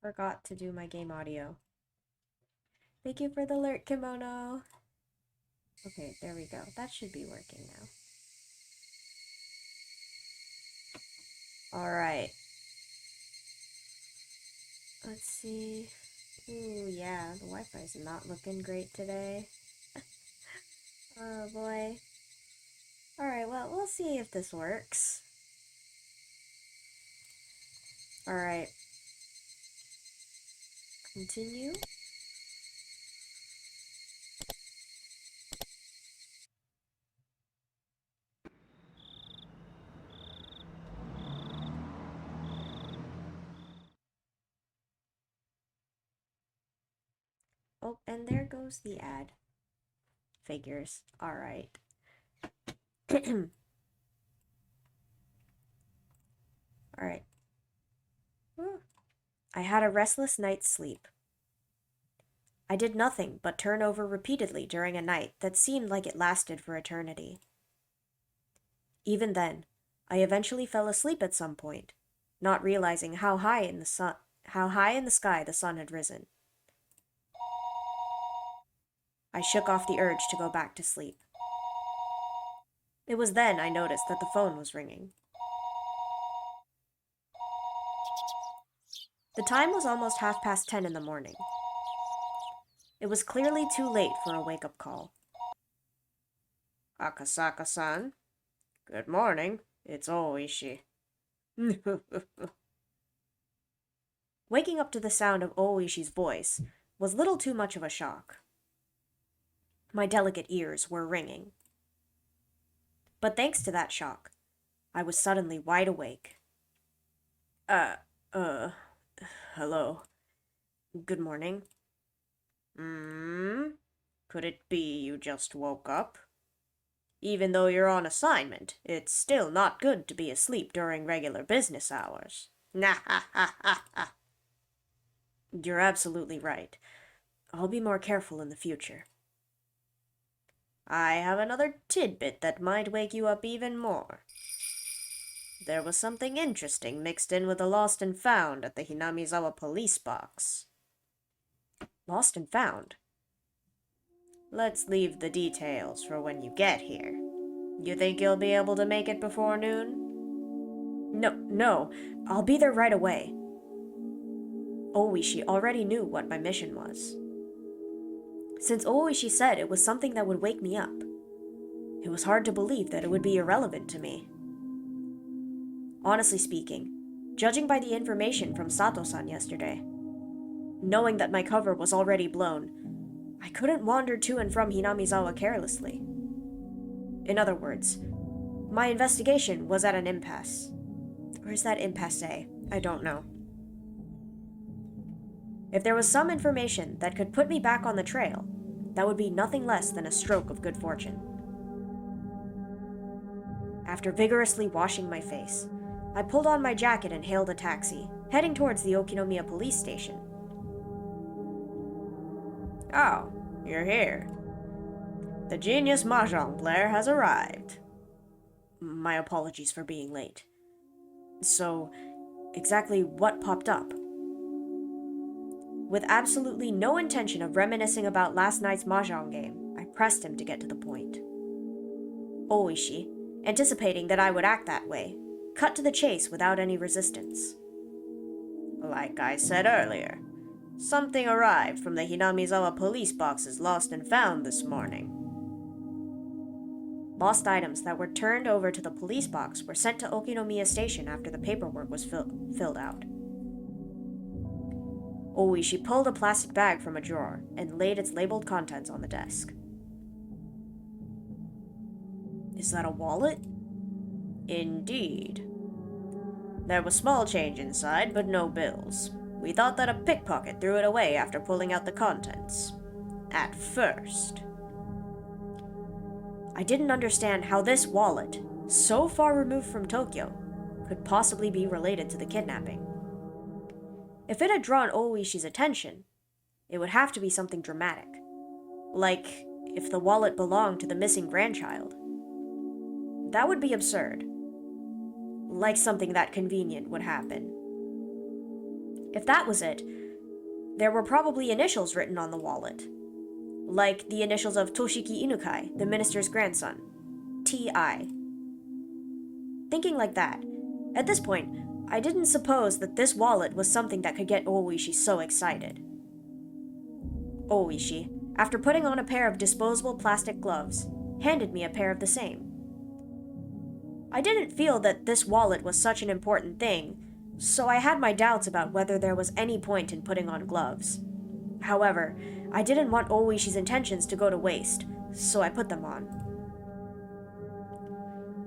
Forgot to do my game audio. Thank you for the alert, Kimono. Okay, there we go. That should be working now. Alright. Let's see. Ooh, yeah, the Wi-Fi's not looking great today. Oh boy. Alright, well, we'll see if this works. Alright. Continue. Oh, and there goes the ad. Figures. Alright. Alright. I had a restless night's sleep. I did nothing but turn over repeatedly during a night that seemed like it lasted for eternity. Even then, I eventually fell asleep at some point, not realizing how high in the sky the sun had risen. I shook off the urge to go back to sleep. It was then I noticed that the phone was ringing. The time was almost 10:30 in the morning. It was clearly too late for a wake-up call. Akasaka-san, good morning. It's Oishi. Waking up to the sound of Oishi's voice was little too much of a shock. My delicate ears were ringing. But thanks to that shock, I was suddenly wide awake. Hello. Good morning. Could it be you just woke up? Even though you're on assignment, it's still not good to be asleep during regular business hours. Nah ha ha ha ha. You're absolutely right. I'll be more careful in the future. I have another tidbit that might wake you up even more. There was something interesting mixed in with the lost and found at the Hinamizawa police box. Lost and found? Let's leave the details for when you get here. You think you'll be able to make it before noon? No, I'll be there right away. Oishi already knew what my mission was. Since Oishi said it was something that would wake me up, it was hard to believe that it would be irrelevant to me. Honestly speaking, judging by the information from Sato-san yesterday, knowing that my cover was already blown, I couldn't wander to and from Hinamizawa carelessly. In other words, my investigation was at an impasse. Or is that impasse? I don't know. If there was some information that could put me back on the trail, that would be nothing less than a stroke of good fortune. After vigorously washing my face, I pulled on my jacket and hailed a taxi, heading towards the Okinomiya police station. Oh, you're here. The genius mahjong player has arrived. My apologies for being late. So, exactly what popped up? With absolutely no intention of reminiscing about last night's mahjong game, I pressed him to get to the point. Oishi, anticipating that I would act that way, cut to the chase without any resistance. Like I said earlier, something arrived from the Hinamizawa police boxes lost and found this morning. Lost items that were turned over to the police box were sent to Okinomiya Station after the paperwork was filled out. Oishi pulled a plastic bag from a drawer and laid its labeled contents on the desk. Is that a wallet? Indeed. There was small change inside, but no bills. We thought that a pickpocket threw it away after pulling out the contents. At first. I didn't understand how this wallet, so far removed from Tokyo, could possibly be related to the kidnapping. If it had drawn Oishi's attention, it would have to be something dramatic. Like if the wallet belonged to the missing grandchild. That would be absurd. Like something that convenient would happen. If that was it, there were probably initials written on the wallet. Like the initials of Toshiki Inukai, the minister's grandson. T.I. Thinking like that, at this point, I didn't suppose that this wallet was something that could get Oishi so excited. Oishi, after putting on a pair of disposable plastic gloves, handed me a pair of the same. I didn't feel that this wallet was such an important thing, so I had my doubts about whether there was any point in putting on gloves. However, I didn't want Oishi's intentions to go to waste, so I put them on.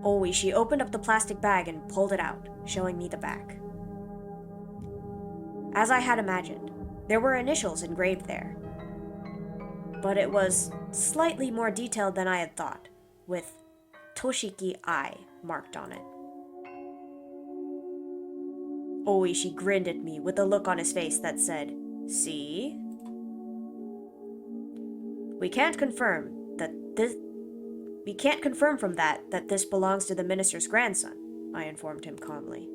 Oishi opened up the plastic bag and pulled it out, showing me the back. As I had imagined, there were initials engraved there. But it was slightly more detailed than I had thought, with Toshiki I marked on it. Oishi grinned at me with a look on his face that said, "See? We can't confirm from that this belongs to the minister's grandson," I informed him calmly.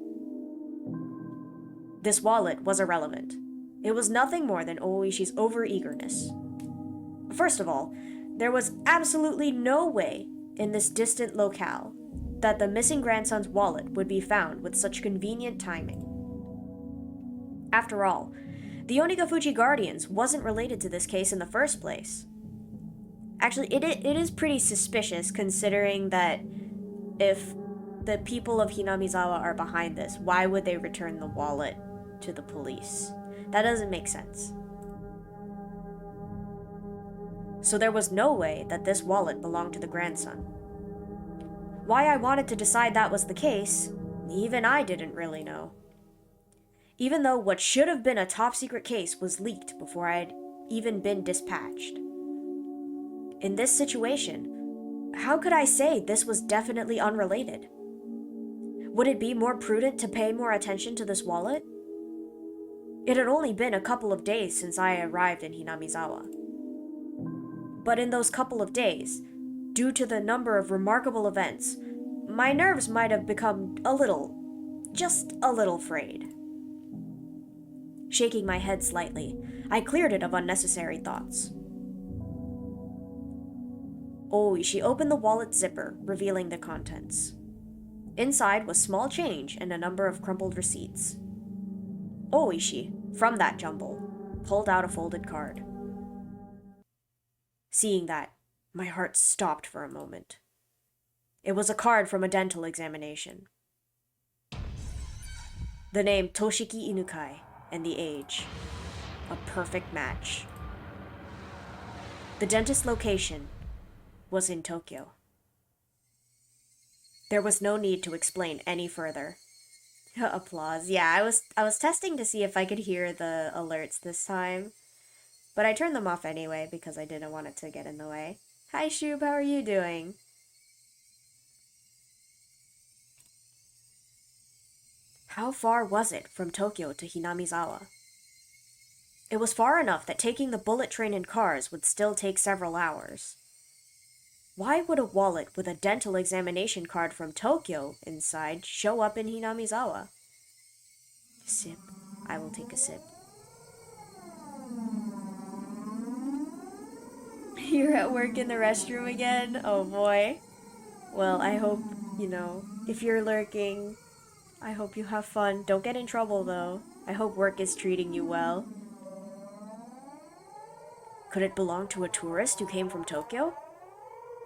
This wallet was irrelevant. It was nothing more than Oishi's overeagerness. First of all, there was absolutely no way in this distant locale that the missing grandson's wallet would be found with such convenient timing. After all, the Onigafuji Guardians wasn't related to this case in the first place. Actually, it is pretty suspicious considering that if the people of Hinamizawa are behind this, why would they return the wallet to the police? That doesn't make sense. So there was no way that this wallet belonged to the grandson. Why I wanted to decide that was the case, even I didn't really know. Even though what should have been a top-secret case was leaked before I had even been dispatched. In this situation, how could I say this was definitely unrelated? Would it be more prudent to pay more attention to this wallet? It had only been a couple of days since I arrived in Hinamizawa. But in those couple of days, due to the number of remarkable events, my nerves might have become just a little frayed. Shaking my head slightly, I cleared it of unnecessary thoughts. Oishi opened the wallet zipper, revealing the contents. Inside was small change and a number of crumpled receipts. Oishi, from that jumble, pulled out a folded card. Seeing that, my heart stopped for a moment. It was a card from a dental examination. The name Toshiki Inukai and the age. A perfect match. The dentist location was in Tokyo. There was no need to explain any further. Applause. Yeah, I was testing to see if I could hear the alerts this time. But I turned them off anyway because I didn't want it to get in the way. Hi Shub, how are you doing? How far was it from Tokyo to Hinamizawa? It was far enough that taking the bullet train and cars would still take several hours. Why would a wallet with a dental examination card from Tokyo inside show up in Hinamizawa? Sip. I will take a sip. You're at work in the restroom again? Oh boy. Well, I hope, if you're lurking, I hope you have fun. Don't get in trouble though. I hope work is treating you well. Could it belong to a tourist who came from Tokyo?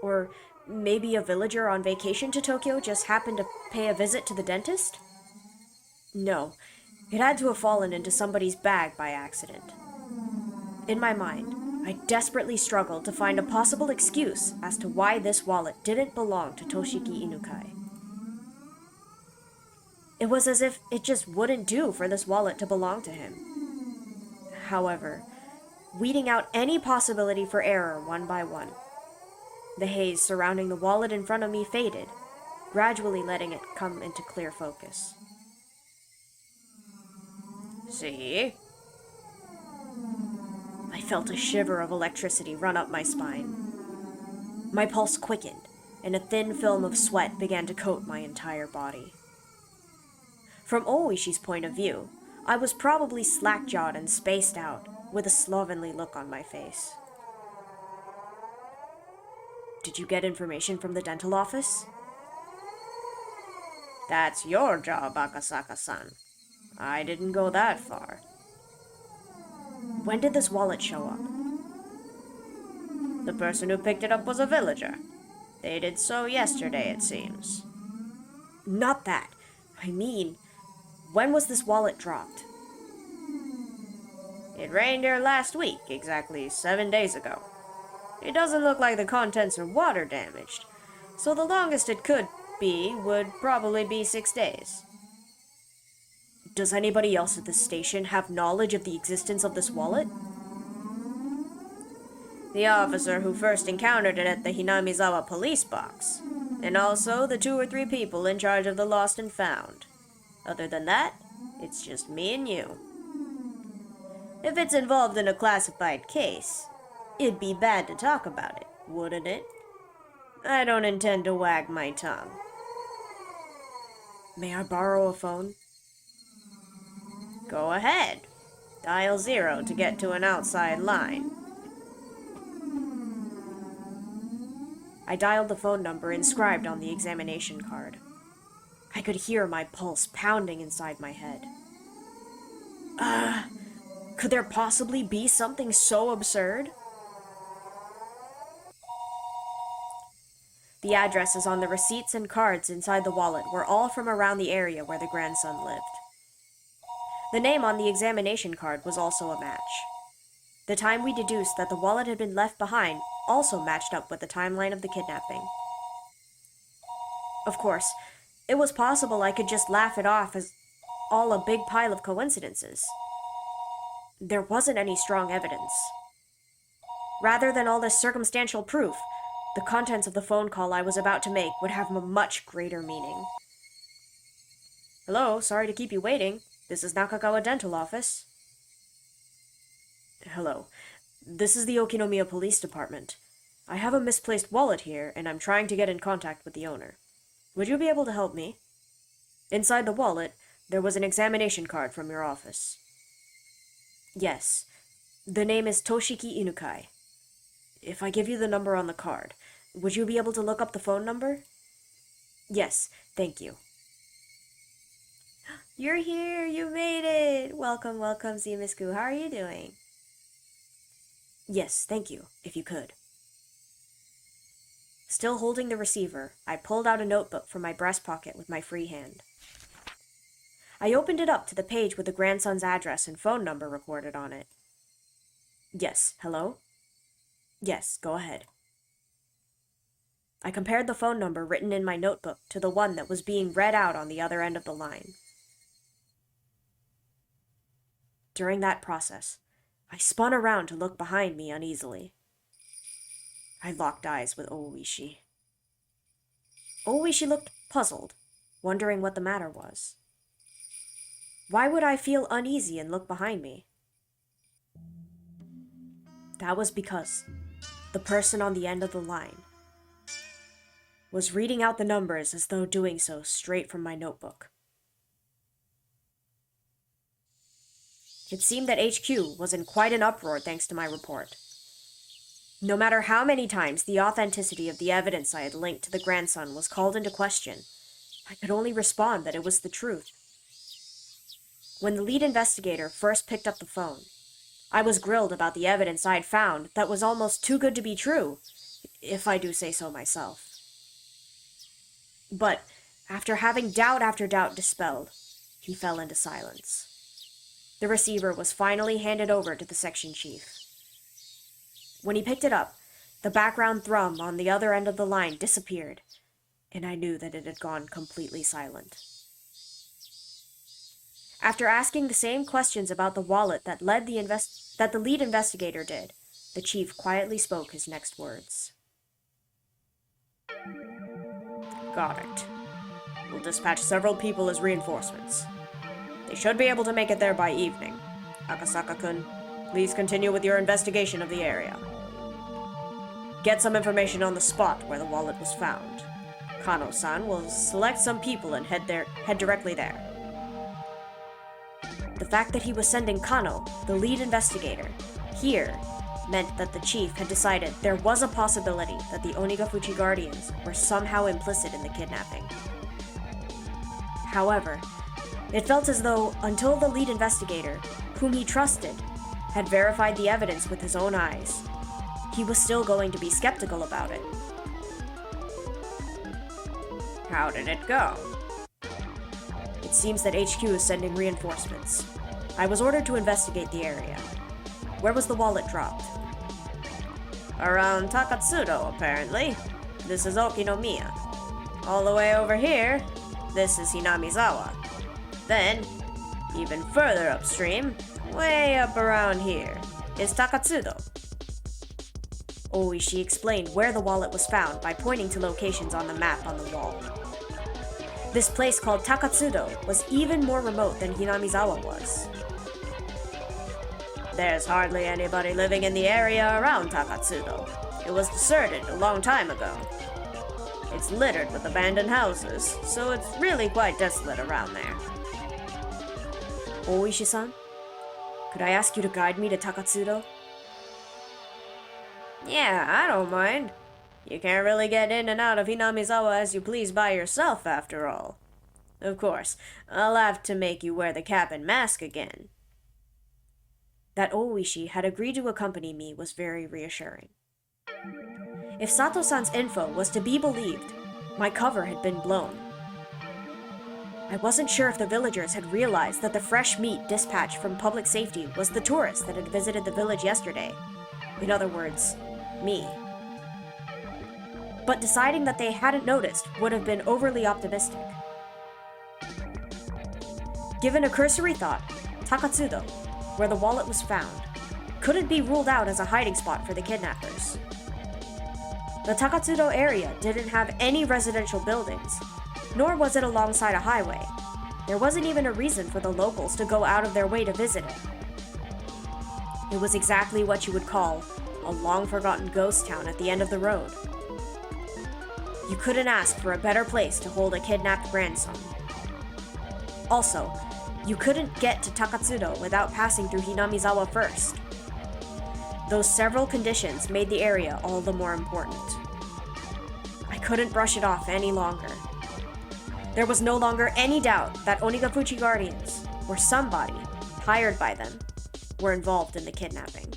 Or maybe a villager on vacation to Tokyo just happened to pay a visit to the dentist? No, it had to have fallen into somebody's bag by accident. In my mind, I desperately struggled to find a possible excuse as to why this wallet didn't belong to Toshiki Inukai. It was as if it just wouldn't do for this wallet to belong to him. However, weeding out any possibility for error one by one, the haze surrounding the wallet in front of me faded, gradually letting it come into clear focus. See? I felt a shiver of electricity run up my spine. My pulse quickened, and a thin film of sweat began to coat my entire body. From Oishi's point of view, I was probably slack-jawed and spaced out, with a slovenly look on my face. Did you get information from the dental office? That's your job, Akasaka-san. I didn't go that far. When did this wallet show up? The person who picked it up was a villager. They did so yesterday, it seems. Not that. I mean, when was this wallet dropped? It rained here last week, exactly 7 days ago. It doesn't look like the contents are water damaged, so the longest it could be would probably be 6 days. Does anybody else at the station have knowledge of the existence of this wallet? The officer who first encountered it at the Hinamizawa police box, and also the 2 or 3 people in charge of the lost and found. Other than that, it's just me and you. If it's involved in a classified case, it'd be bad to talk about it, wouldn't it? I don't intend to wag my tongue. May I borrow a phone? Go ahead. Dial 0 to get to an outside line. I dialed the phone number inscribed on the examination card. I could hear my pulse pounding inside my head. Could there possibly be something so absurd? The addresses on the receipts and cards inside the wallet were all from around the area where the grandson lived. The name on the examination card was also a match. The time we deduced that the wallet had been left behind also matched up with the timeline of the kidnapping. Of course, it was possible I could just laugh it off as all a big pile of coincidences. There wasn't any strong evidence. Rather than all this circumstantial proof, the contents of the phone call I was about to make would have a much greater meaning. Hello, sorry to keep you waiting. This is Nakagawa Dental Office. Hello. This is the Okinomiya Police Department. I have a misplaced wallet here, and I'm trying to get in contact with the owner. Would you be able to help me? Inside the wallet, there was an examination card from your office. Yes. The name is Toshiki Inukai. If I give you the number on the card, would you be able to look up the phone number? Yes, thank you. You're here! You made it! Welcome, welcome, Zemisku. How are you doing? Yes, thank you, if you could. Still holding the receiver, I pulled out a notebook from my breast pocket with my free hand. I opened it up to the page with the grandson's address and phone number recorded on it. Yes, hello? Yes, go ahead. I compared the phone number written in my notebook to the one that was being read out on the other end of the line. During that process, I spun around to look behind me uneasily. I locked eyes with Oishi. Oishi looked puzzled, wondering what the matter was. Why would I feel uneasy and look behind me? That was because the person on the end of the line was reading out the numbers as though doing so straight from my notebook. It seemed that HQ was in quite an uproar thanks to my report. No matter how many times the authenticity of the evidence I had linked to the grandson was called into question, I could only respond that it was the truth. When the lead investigator first picked up the phone, I was grilled about the evidence I'd found that was almost too good to be true, if I do say so myself. But, after having doubt after doubt dispelled, he fell into silence. The receiver was finally handed over to the section chief. When he picked it up, the background thrum on the other end of the line disappeared, and I knew that it had gone completely silent. After asking the same questions about the wallet that the lead investigator did, the chief quietly spoke his next words. Got it. We'll dispatch several people as reinforcements. They should be able to make it there by evening. Akasaka-kun, please continue with your investigation of the area. Get some information on the spot where the wallet was found. Kano-san will select some people and head directly there. The fact that he was sending Kano, the lead investigator, here meant that the chief had decided there was a possibility that the Onigafuchi Guardians were somehow implicit in the kidnapping. However, it felt as though until the lead investigator, whom he trusted, had verified the evidence with his own eyes, he was still going to be skeptical about it. How did it go? It seems that HQ is sending reinforcements. I was ordered to investigate the area. Where was the wallet dropped? Around Takatsudo, apparently. This is Okinomiya. All the way over here, this is Hinamizawa. Then, even further upstream, way up around here, is Takatsudo. Oishi explained where the wallet was found by pointing to locations on the map on the wall. This place called Takatsudo was even more remote than Hinamizawa was. There's hardly anybody living in the area around Takatsudo. It was deserted a long time ago. It's littered with abandoned houses, so it's really quite desolate around there. Oishi-san, could I ask you to guide me to Takatsudo? Yeah, I don't mind. You can't really get in and out of Hinamizawa as you please by yourself, after all. Of course, I'll have to make you wear the cap and mask again. That Oishi had agreed to accompany me was very reassuring. If Sato-san's info was to be believed, my cover had been blown. I wasn't sure if the villagers had realized that the fresh meat dispatched from public safety was the tourist that had visited the village yesterday. In other words, me. But deciding that they hadn't noticed would have been overly optimistic. Given a cursory thought, Takatsudo, where the wallet was found, couldn't be ruled out as a hiding spot for the kidnappers. The Takatsudo area didn't have any residential buildings, nor was it alongside a highway. There wasn't even a reason for the locals to go out of their way to visit it. It was exactly what you would call a long-forgotten ghost town at the end of the road. You couldn't ask for a better place to hold a kidnapped grandson. Also, you couldn't get to Takatsudo without passing through Hinamizawa first. Those several conditions made the area all the more important. I couldn't brush it off any longer. There was no longer any doubt that Onigafuchi Guardians, or somebody hired by them, were involved in the kidnapping.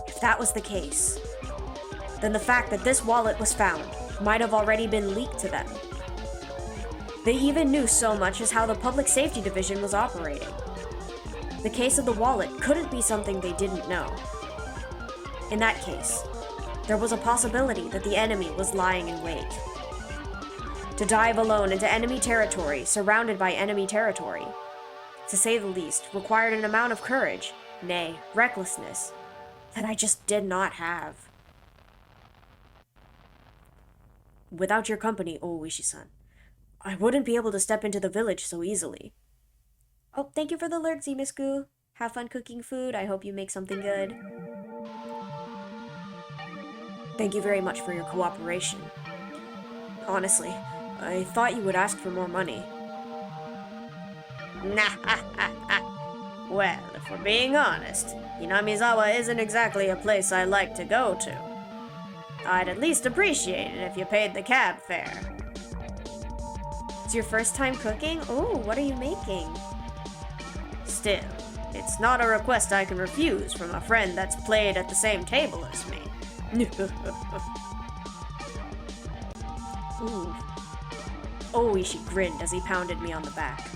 If that was the case, then the fact that this wallet was found might have already been leaked to them. They even knew so much as how the Public Safety Division was operating. The case of the wallet couldn't be something they didn't know. In that case, there was a possibility that the enemy was lying in wait. To dive alone into enemy territory, surrounded by enemy territory, to say the least, required an amount of courage, nay, recklessness, that I just did not have. Without your company, Oishi-san, I wouldn't be able to step into the village so easily. Oh, thank you for the lurk, Zimisku. Have fun cooking food. I hope you make something good. Thank you very much for your cooperation. Honestly, I thought you would ask for more money. Well, if we're being honest, Hinamizawa isn't exactly a place I like to go to. I'd at least appreciate it if you paid the cab fare. It's your first time cooking? Oh, what are you making? Still, it's not a request I can refuse from a friend that's played at the same table as me. Ooh. Oishi grinned as he pounded me on the back.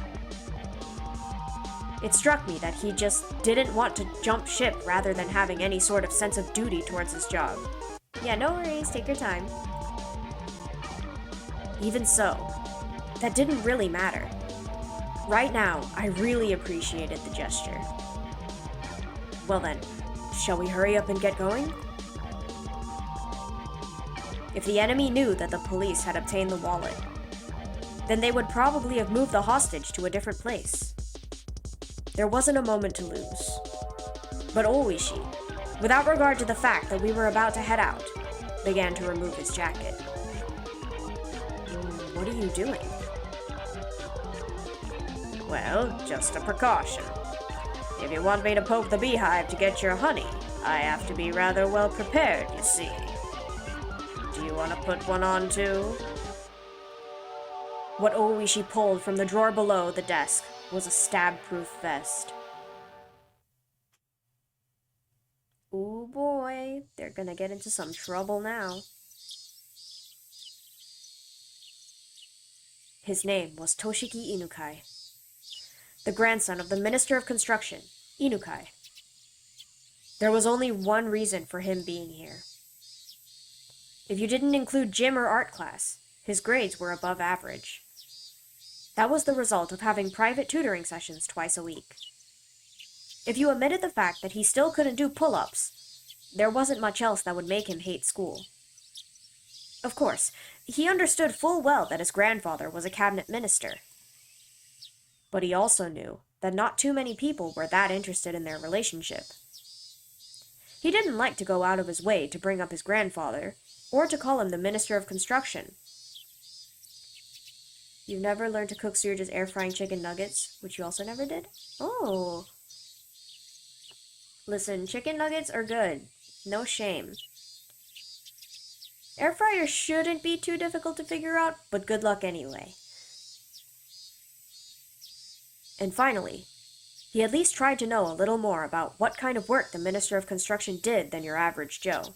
It struck me that he just didn't want to jump ship rather than having any sort of sense of duty towards his job. Yeah, no worries, take your time. Even so, that didn't really matter. Right now, I really appreciated the gesture. Well then, shall we hurry up and get going? If the enemy knew that the police had obtained the wallet, then they would probably have moved the hostage to a different place. There wasn't a moment to lose. But Oishi, without regard to the fact that we were about to head out, began to remove his jacket. What are you doing? Well, just a precaution. If you want me to poke the beehive to get your honey, I have to be rather well prepared, you see. Do you want to put one on too? What Oishi pulled from the drawer below the desk was a stab-proof vest. Ooh boy, they're gonna get into some trouble now. His name was Toshiki Inukai, the grandson of the Minister of Construction, Inukai. There was only one reason for him being here. If you didn't include gym or art class, his grades were above average. That was the result of having private tutoring sessions twice a week. If you omitted the fact that he still couldn't do pull-ups, there wasn't much else that would make him hate school. Of course, he understood full well that his grandfather was a cabinet minister. But he also knew that not too many people were that interested in their relationship. He didn't like to go out of his way to bring up his grandfather, or to call him the Minister of Construction. You've never learned to cook Surge's air-frying chicken nuggets, which you also never did? Oh. Listen, chicken nuggets are good. No shame. Air fryers shouldn't be too difficult to figure out, but good luck anyway. And finally, he at least tried to know a little more about what kind of work the Minister of Construction did than your average Joe.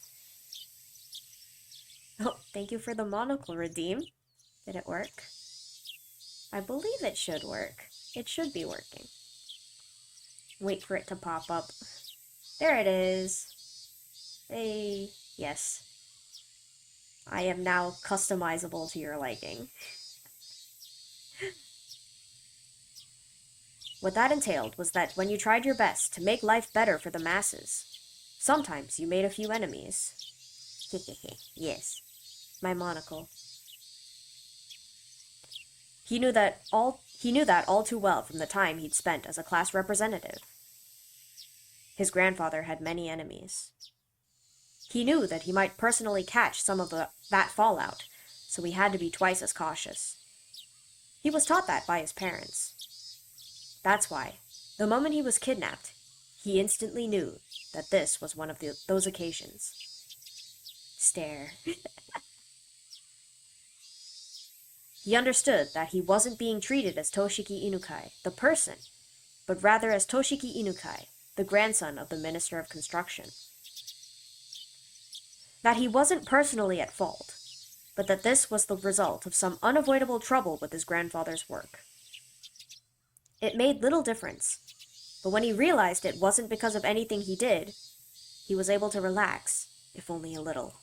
Oh, thank you for the monocle, Redeem. Did it work? I believe it should work. It should be working. Wait for it to pop up. There it is. Hey, yes. I am now customizable to your liking. What that entailed was that when you tried your best to make life better for the masses, sometimes you made a few enemies. Yes, my monocle. He knew that all too well from the time he'd spent as a class representative. His grandfather had many enemies. He knew that he might personally catch some of that fallout, so he had to be twice as cautious. He was taught that by his parents. That's why, the moment he was kidnapped, he instantly knew that this was one of those occasions. Stare. He understood that he wasn't being treated as Toshiki Inukai, the person, but rather as Toshiki Inukai, the grandson of the Minister of Construction. That he wasn't personally at fault, but that this was the result of some unavoidable trouble with his grandfather's work. It made little difference, but when he realized it wasn't because of anything he did, he was able to relax, if only a little.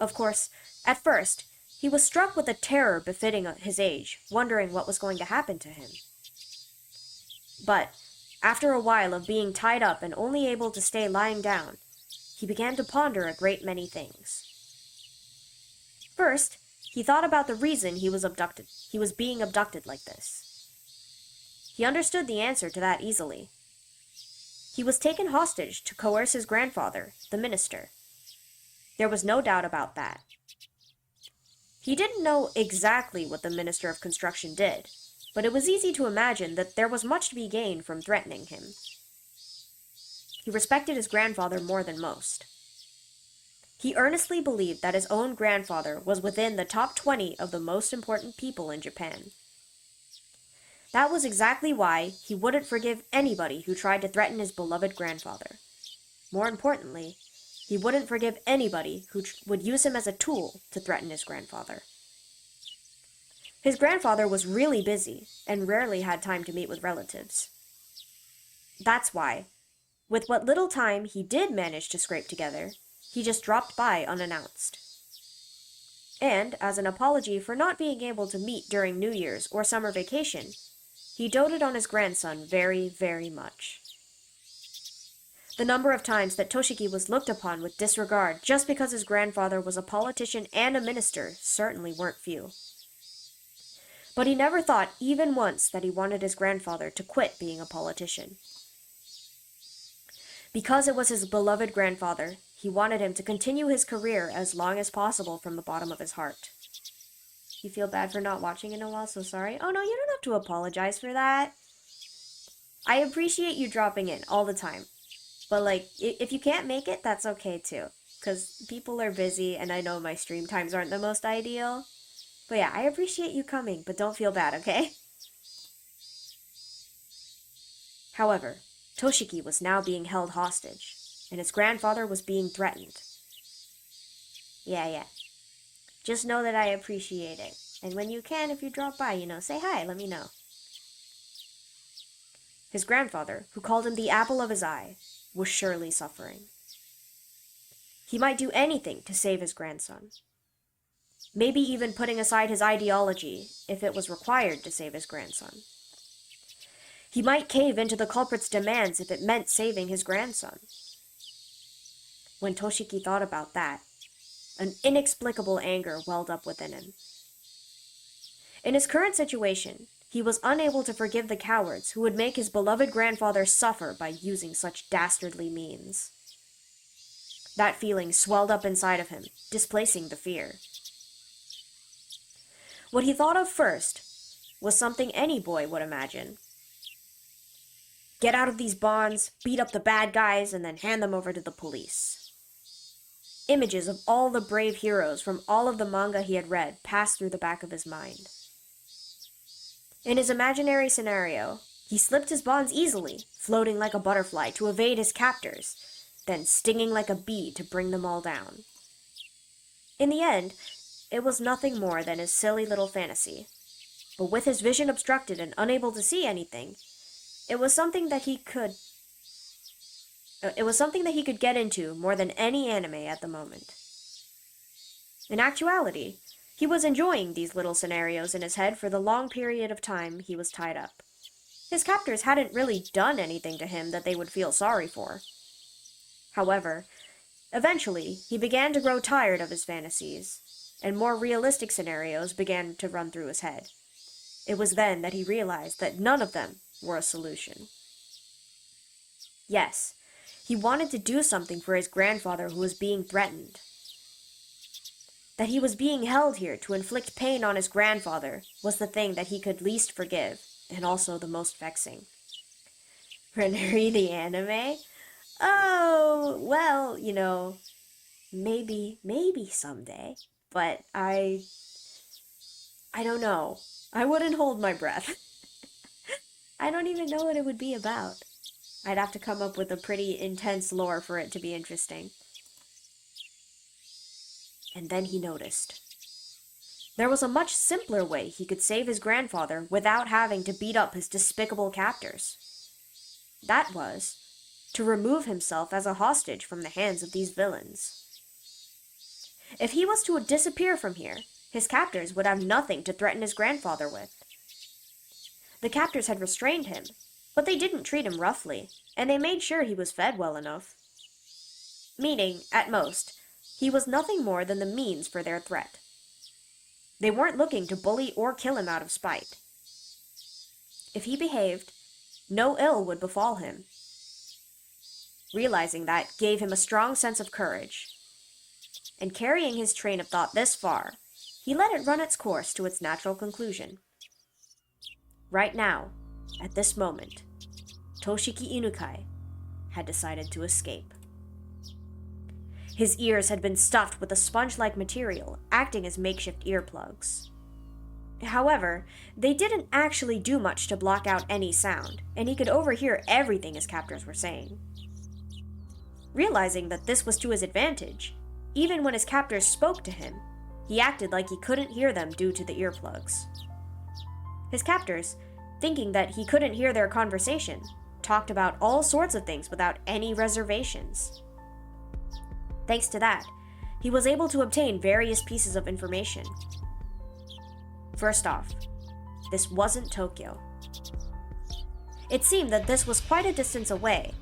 Of course, at first, he was struck with a terror befitting his age, wondering what was going to happen to him. But, after a while of being tied up and only able to stay lying down, he began to ponder a great many things. First, he thought about the reason he was being abducted like this. He understood the answer to that easily. He was taken hostage to coerce his grandfather, the minister. There was no doubt about that. He didn't know exactly what the Minister of Construction did, but it was easy to imagine that there was much to be gained from threatening him. He respected his grandfather more than most. He earnestly believed that his own grandfather was within the top 20 of the most important people in Japan. That was exactly why he wouldn't forgive anybody who tried to threaten his beloved grandfather. More importantly, he wouldn't forgive anybody who would use him as a tool to threaten his grandfather. His grandfather was really busy and rarely had time to meet with relatives. That's why, with what little time he did manage to scrape together, he just dropped by unannounced. And, as an apology for not being able to meet during New Year's or summer vacation, he doted on his grandson very, very much. The number of times that Toshiki was looked upon with disregard just because his grandfather was a politician and a minister certainly weren't few. But he never thought even once that he wanted his grandfather to quit being a politician. Because it was his beloved grandfather, he wanted him to continue his career as long as possible from the bottom of his heart. You feel bad for not watching in a while, so sorry. Oh no, you don't have to apologize for that. I appreciate you dropping in all the time. But like, if you can't make it, that's okay too. Because people are busy and I know my stream times aren't the most ideal. But yeah, I appreciate you coming, but don't feel bad, okay? However, Toshiki was now being held hostage, and his grandfather was being threatened. Yeah. Just know that I appreciate it. And when you can, if you drop by, say hi, let me know. His grandfather, who called him the apple of his eye, was surely suffering. He might do anything to save his grandson. Maybe even putting aside his ideology if it was required to save his grandson. He might cave into the culprit's demands if it meant saving his grandson. When Toshiki thought about that, an inexplicable anger welled up within him. In his current situation, he was unable to forgive the cowards who would make his beloved grandfather suffer by using such dastardly means. That feeling swelled up inside of him, displacing the fear. What he thought of first was something any boy would imagine. Get out of these bonds, beat up the bad guys, and then hand them over to the police. Images of all the brave heroes from all of the manga he had read passed through the back of his mind. In his imaginary scenario, he slipped his bonds easily, floating like a butterfly to evade his captors, then stinging like a bee to bring them all down. In the end, it was nothing more than his silly little fantasy. But with his vision obstructed and unable to see anything, it was something that he could get into more than any anime at the moment. In actuality, he was enjoying these little scenarios in his head for the long period of time he was tied up. His captors hadn't really done anything to him that they would feel sorry for. However, eventually, he began to grow tired of his fantasies, and more realistic scenarios began to run through his head. It was then that he realized that none of them were a solution. Yes, he wanted to do something for his grandfather who was being threatened. That he was being held here to inflict pain on his grandfather was the thing that he could least forgive, and also the most vexing. Read the anime? Oh, well, maybe someday. But I don't know. I wouldn't hold my breath. I don't even know what it would be about. I'd have to come up with a pretty intense lore for it to be interesting. And then he noticed. There was a much simpler way he could save his grandfather without having to beat up his despicable captors. That was to remove himself as a hostage from the hands of these villains. If he was to disappear from here, his captors would have nothing to threaten his grandfather with. The captors had restrained him, but they didn't treat him roughly, and they made sure he was fed well enough. Meaning, at most, he was nothing more than the means for their threat. They weren't looking to bully or kill him out of spite. If he behaved, no ill would befall him. Realizing that gave him a strong sense of courage. And carrying his train of thought this far, he let it run its course to its natural conclusion. Right now, at this moment, Toshiki Inukai had decided to escape. His ears had been stuffed with a sponge-like material, acting as makeshift earplugs. However, they didn't actually do much to block out any sound, and he could overhear everything his captors were saying. Realizing that this was to his advantage, even when his captors spoke to him, he acted like he couldn't hear them due to the earplugs. His captors, thinking that he couldn't hear their conversation, talked about all sorts of things without any reservations. Thanks to that, he was able to obtain various pieces of information. First off, this wasn't Tokyo. It seemed that this was quite a distance away,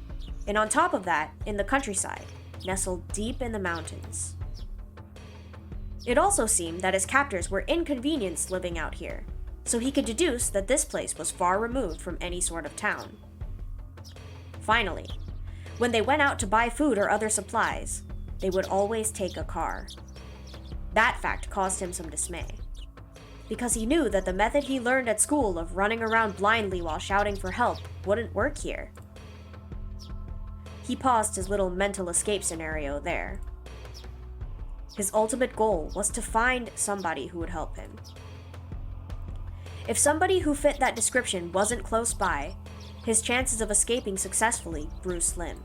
and on top of that, in the countryside, nestled deep in the mountains. It also seemed that his captors were inconvenienced living out here, so he could deduce that this place was far removed from any sort of town. Finally, when they went out to buy food or other supplies, they would always take a car. That fact caused him some dismay. because he knew that the method he learned at school of running around blindly while shouting for help wouldn't work here. He paused his little mental escape scenario there. His ultimate goal was to find somebody who would help him. If somebody who fit that description wasn't close by, his chances of escaping successfully grew slim.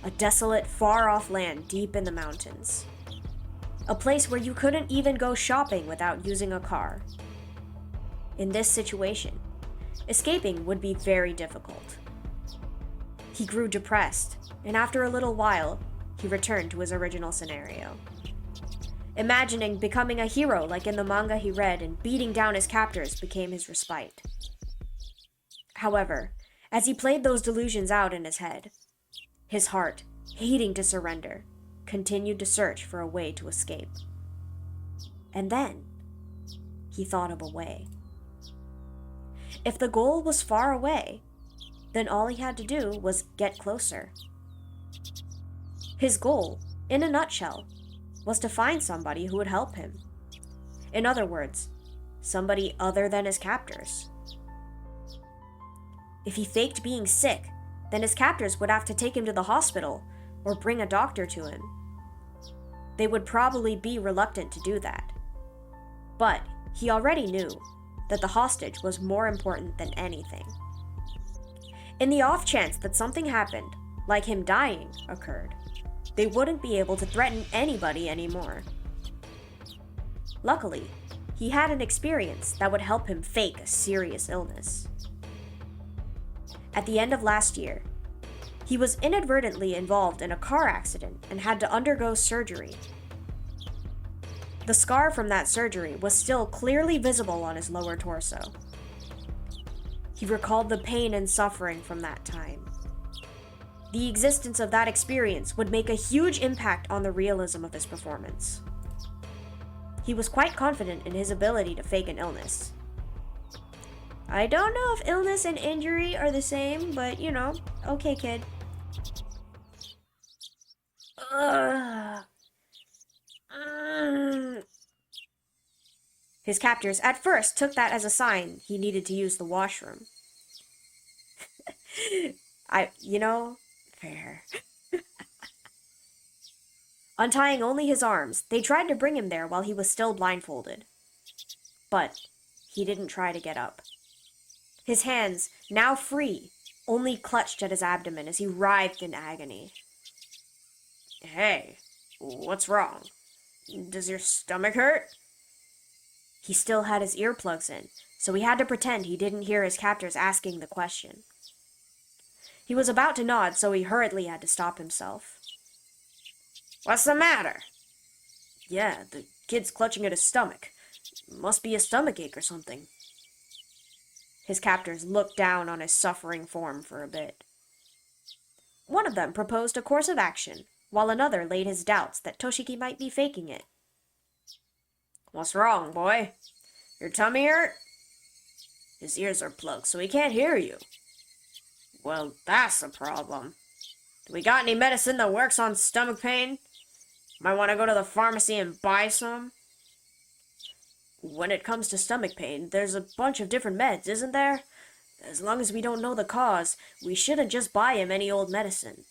A desolate, far-off land deep in the mountains. A place where you couldn't even go shopping without using a car. In this situation, escaping would be very difficult. He grew depressed, and after a little while, he returned to his original scenario. Imagining becoming a hero like in the manga he read and beating down his captors became his respite. However, as he played those delusions out in his head, his heart, hating to surrender, continued to search for a way to escape. And then, he thought of a way. If the goal was far away, then all he had to do was get closer. His goal, in a nutshell, was to find somebody who would help him. In other words, somebody other than his captors. If he faked being sick, then his captors would have to take him to the hospital or bring a doctor to him. They would probably be reluctant to do that. But he already knew that the hostage was more important than anything. In the off chance that something happened, like him dying, occurred, they wouldn't be able to threaten anybody anymore. Luckily, he had an experience that would help him fake a serious illness. At the end of last year, he was inadvertently involved in a car accident and had to undergo surgery. The scar from that surgery was still clearly visible on his lower torso. He recalled the pain and suffering from that time. The existence of that experience would make a huge impact on the realism of his performance. He was quite confident in his ability to fake an illness. I don't know if illness and injury are the same, but okay, kid. His captors at first took that as a sign he needed to use the washroom. Fair. Untying only his arms, they tried to bring him there while he was still blindfolded. But he didn't try to get up. His hands, now free, only clutched at his abdomen as he writhed in agony. Hey, what's wrong? Does your stomach hurt? He still had his earplugs in, so he had to pretend he didn't hear his captors asking the question. He was about to nod, so he hurriedly had to stop himself. What's the matter? Yeah, the kid's clutching at his stomach. Must be a stomachache or something. His captors looked down on his suffering form for a bit. One of them proposed a course of action, while another laid his doubts that Toshiki might be faking it. What's wrong, boy? Your tummy hurt? His ears are plugged, so he can't hear you. Well, that's a problem. Do we got any medicine that works on stomach pain? Might want to go to the pharmacy and buy some. When it comes to stomach pain, there's a bunch of different meds, isn't there? As long as we don't know the cause, we shouldn't just buy him any old medicine.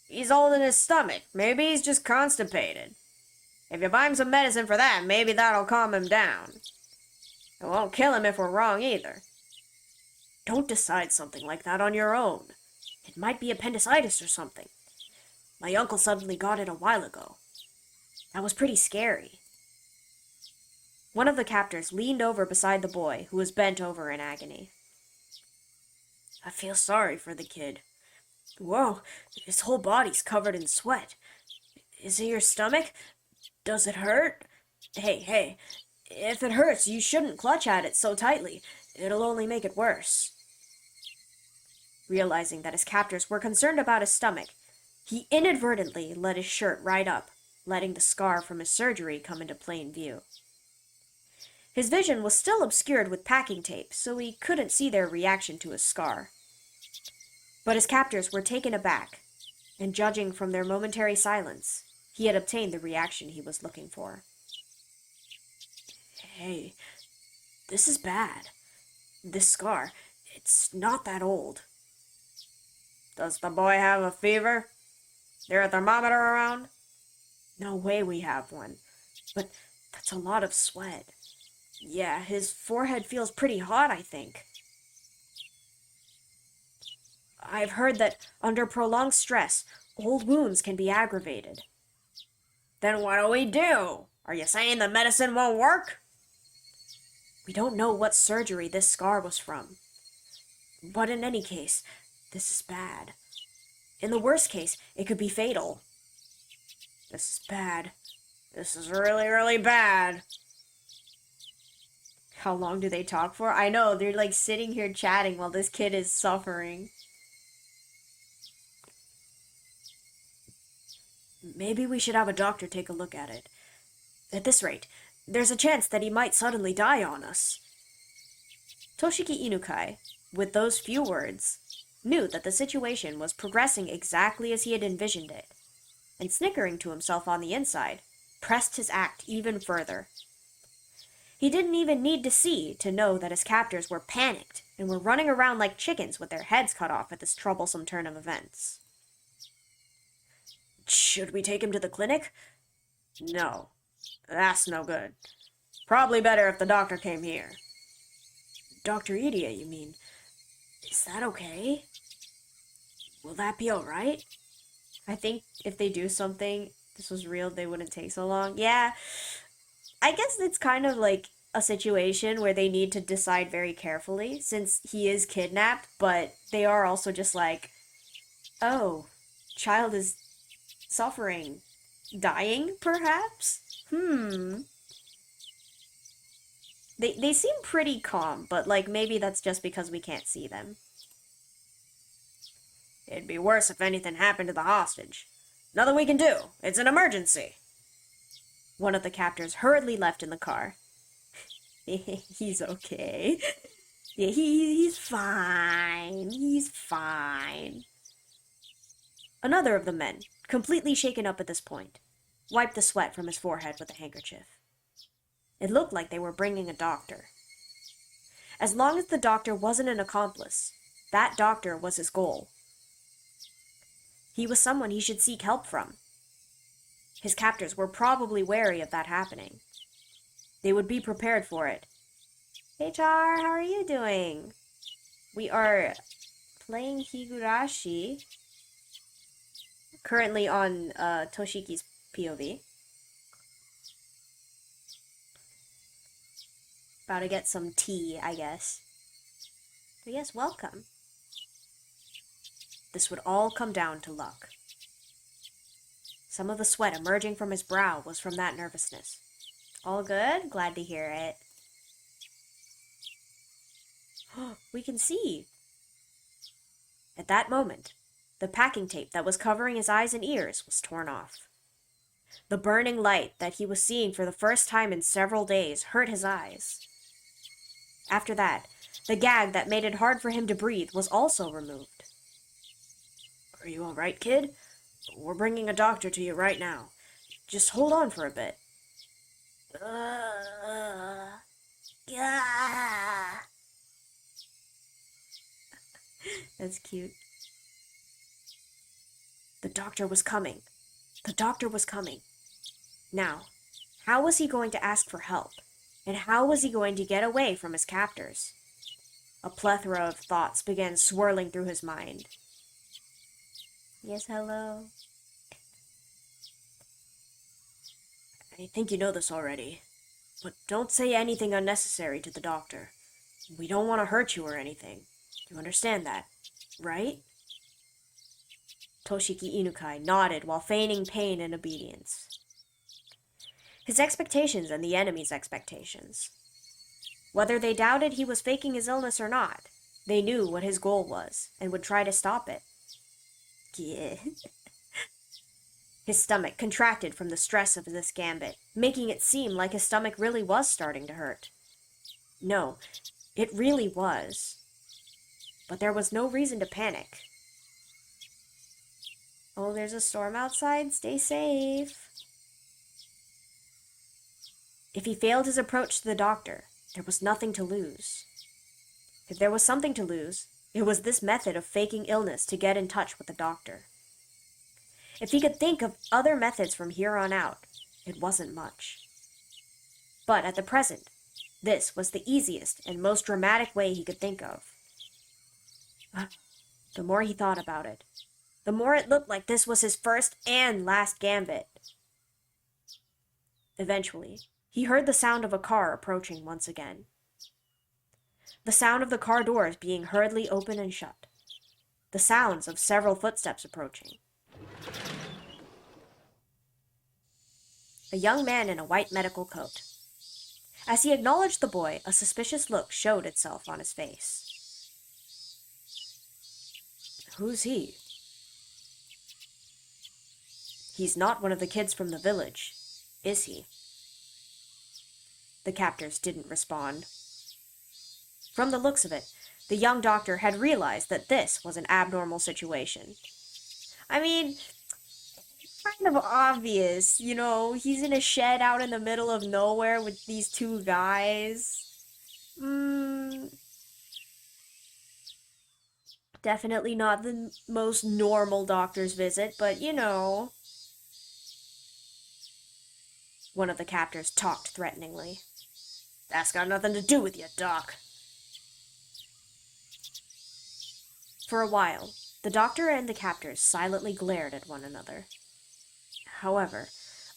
He's old in his stomach. Maybe he's just constipated. If you buy him some medicine for that, maybe that'll calm him down. It won't kill him if we're wrong either. Don't decide something like that on your own. It might be appendicitis or something. My uncle suddenly got it a while ago. That was pretty scary. One of the captors leaned over beside the boy, who was bent over in agony. I feel sorry for the kid. Whoa, his whole body's covered in sweat. Is it your stomach? Does it hurt? Hey, if it hurts, you shouldn't clutch at it so tightly. It'll only make it worse. Realizing that his captors were concerned about his stomach, he inadvertently let his shirt right up, letting the scar from his surgery come into plain view. His vision was still obscured with packing tape, so he couldn't see their reaction to his scar. But his captors were taken aback, and judging from their momentary silence, he had obtained the reaction he was looking for. Hey, this is bad. This scar, it's not that old. Does the boy have a fever? There a thermometer around? No way we have one. But that's a lot of sweat. Yeah, his forehead feels pretty hot, I think. I've heard that under prolonged stress, old wounds can be aggravated. Then what do we do? Are you saying the medicine won't work? We don't know what surgery this scar was from. But in any case, this is bad. In the worst case, it could be fatal. This is bad. This is really, really bad. How long do they talk for? I know, they're like sitting here chatting while this kid is suffering. Maybe we should have a doctor take a look at it. At this rate, there's a chance that he might suddenly die on us. Toshiki Inukai, with those few words, knew that the situation was progressing exactly as he had envisioned it, and snickering to himself on the inside, pressed his act even further. He didn't even need to see to know that his captors were panicked and were running around like chickens with their heads cut off at this troublesome turn of events. Should we take him to the clinic? No, that's no good. Probably better if the doctor came here. Dr. Idia, you mean? Is that okay? Will that be alright? I think if they do something, this was real, they wouldn't take so long. Yeah, I guess it's kind of like a situation where they need to decide very carefully since he is kidnapped, but they are also just like, oh, child is suffering. Dying, perhaps? They seem pretty calm, but like maybe that's just because we can't see them. It'd be worse if anything happened to the hostage. Nothing we can do. It's an emergency. One of the captors hurriedly left in the car. He's okay. Yeah, he's fine. He's fine. Another of the men, completely shaken up at this point, wiped the sweat from his forehead with a handkerchief. It looked like they were bringing a doctor. As long as the doctor wasn't an accomplice, that doctor was his goal. He was someone he should seek help from. His captors were probably wary of that happening. They would be prepared for it. Hey Char, how are you doing? We are playing Higurashi, currently on Toshiki's POV. About to get some tea, I guess. But yes, welcome. This would all come down to luck. Some of the sweat emerging from his brow was from that nervousness. All good? Glad to hear it. We can see. At that moment, the packing tape that was covering his eyes and ears was torn off. The burning light that he was seeing for the first time in several days hurt his eyes. After that, the gag that made it hard for him to breathe was also removed. Are you all right, kid? We're bringing a doctor to you right now. Just hold on for a bit. That's cute. The doctor was coming. The doctor was coming. Now, how was he going to ask for help? And how was he going to get away from his captors? A plethora of thoughts began swirling through his mind. Yes, hello. I think you know this already, but don't say anything unnecessary to the doctor. We don't want to hurt you or anything. You understand that, right? Toshiki Inukai nodded while feigning pain and obedience. His expectations and the enemy's expectations. Whether they doubted he was faking his illness or not, they knew what his goal was and would try to stop it. Yeah. His stomach contracted from the stress of this gambit, making it seem like his stomach really was starting to hurt. No, it really was. But there was no reason to panic. Oh, there's a storm outside. Stay safe. If he failed his approach to the doctor, there was nothing to lose. If there was something to lose, it was this method of faking illness to get in touch with the doctor. If he could think of other methods from here on out, it wasn't much. But at the present, this was the easiest and most dramatic way he could think of. The more he thought about it, the more it looked like this was his first and last gambit. Eventually, he heard the sound of a car approaching once again. The sound of the car doors being hurriedly opened and shut. The sounds of several footsteps approaching. A young man in a white medical coat. As he acknowledged the boy, a suspicious look showed itself on his face. Who's he? He's not one of the kids from the village, is he? The captors didn't respond. From the looks of it, the young doctor had realized that this was an abnormal situation. I mean, it's kind of obvious, he's in a shed out in the middle of nowhere with these two guys. Definitely not the most normal doctor's visit, but One of the captors talked threateningly. That's got nothing to do with you, Doc. For a while, the doctor and the captors silently glared at one another. However,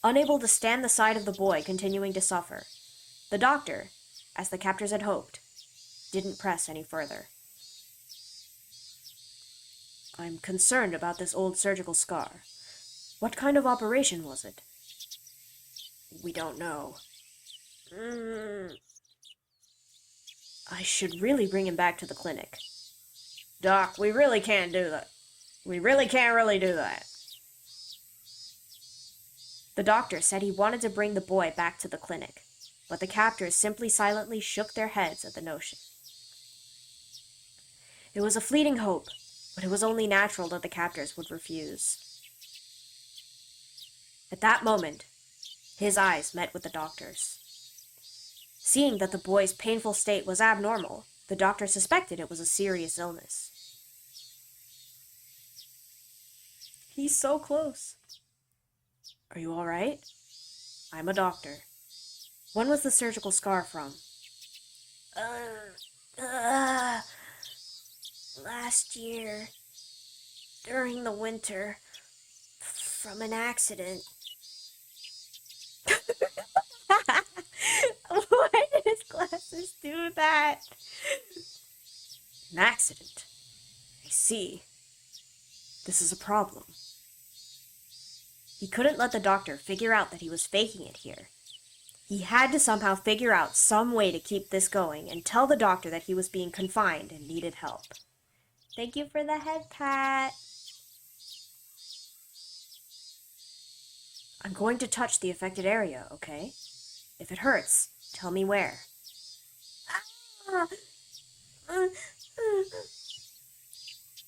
unable to stand the sight of the boy continuing to suffer, the doctor, as the captors had hoped, didn't press any further. I'm concerned about this old surgical scar. What kind of operation was it? We don't know. I should really bring him back to the clinic. Doc, we really can't do that. We really can't really do that. The doctor said he wanted to bring the boy back to the clinic, but the captors simply silently shook their heads at the notion. It was a fleeting hope, but it was only natural that the captors would refuse. At that moment, his eyes met with the doctor's. Seeing that the boy's painful state was abnormal, the doctor suspected it was a serious illness. He's so close. Are you all right? I'm a doctor. When was the surgical scar from? Last year, during the winter, from an accident. Why did his glasses do that? An accident. I see. This is a problem. He couldn't let the doctor figure out that he was faking it here. He had to somehow figure out some way to keep this going and tell the doctor that he was being confined and needed help. Thank you for the head pat. I'm going to touch the affected area, okay? If it hurts, tell me where.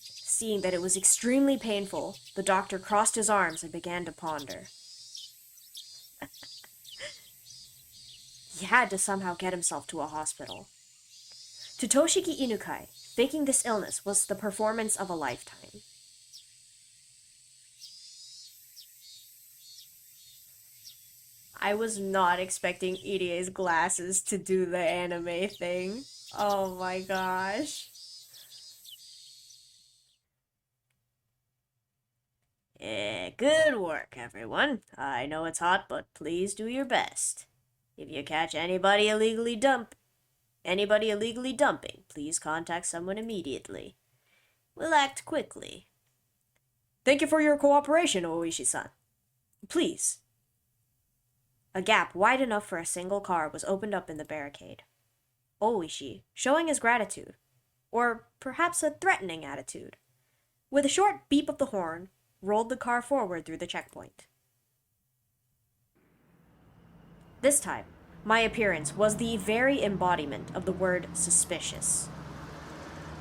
Seeing that it was extremely painful, the doctor crossed his arms and began to ponder. He had to somehow get himself to a hospital. To Toshiki Inukai, faking this illness was the performance of a lifetime. I was not expecting Irie's glasses to do the anime thing. Oh my gosh. Good work, everyone. I know it's hot, but please do your best. If you catch anybody illegally dumping, please contact someone immediately. We'll act quickly. Thank you for your cooperation, Oishi-san. Please. A gap wide enough for a single car was opened up in the barricade. Oishi, showing his gratitude, or perhaps a threatening attitude, with a short beep of the horn, rolled the car forward through the checkpoint. This time, my appearance was the very embodiment of the word suspicious.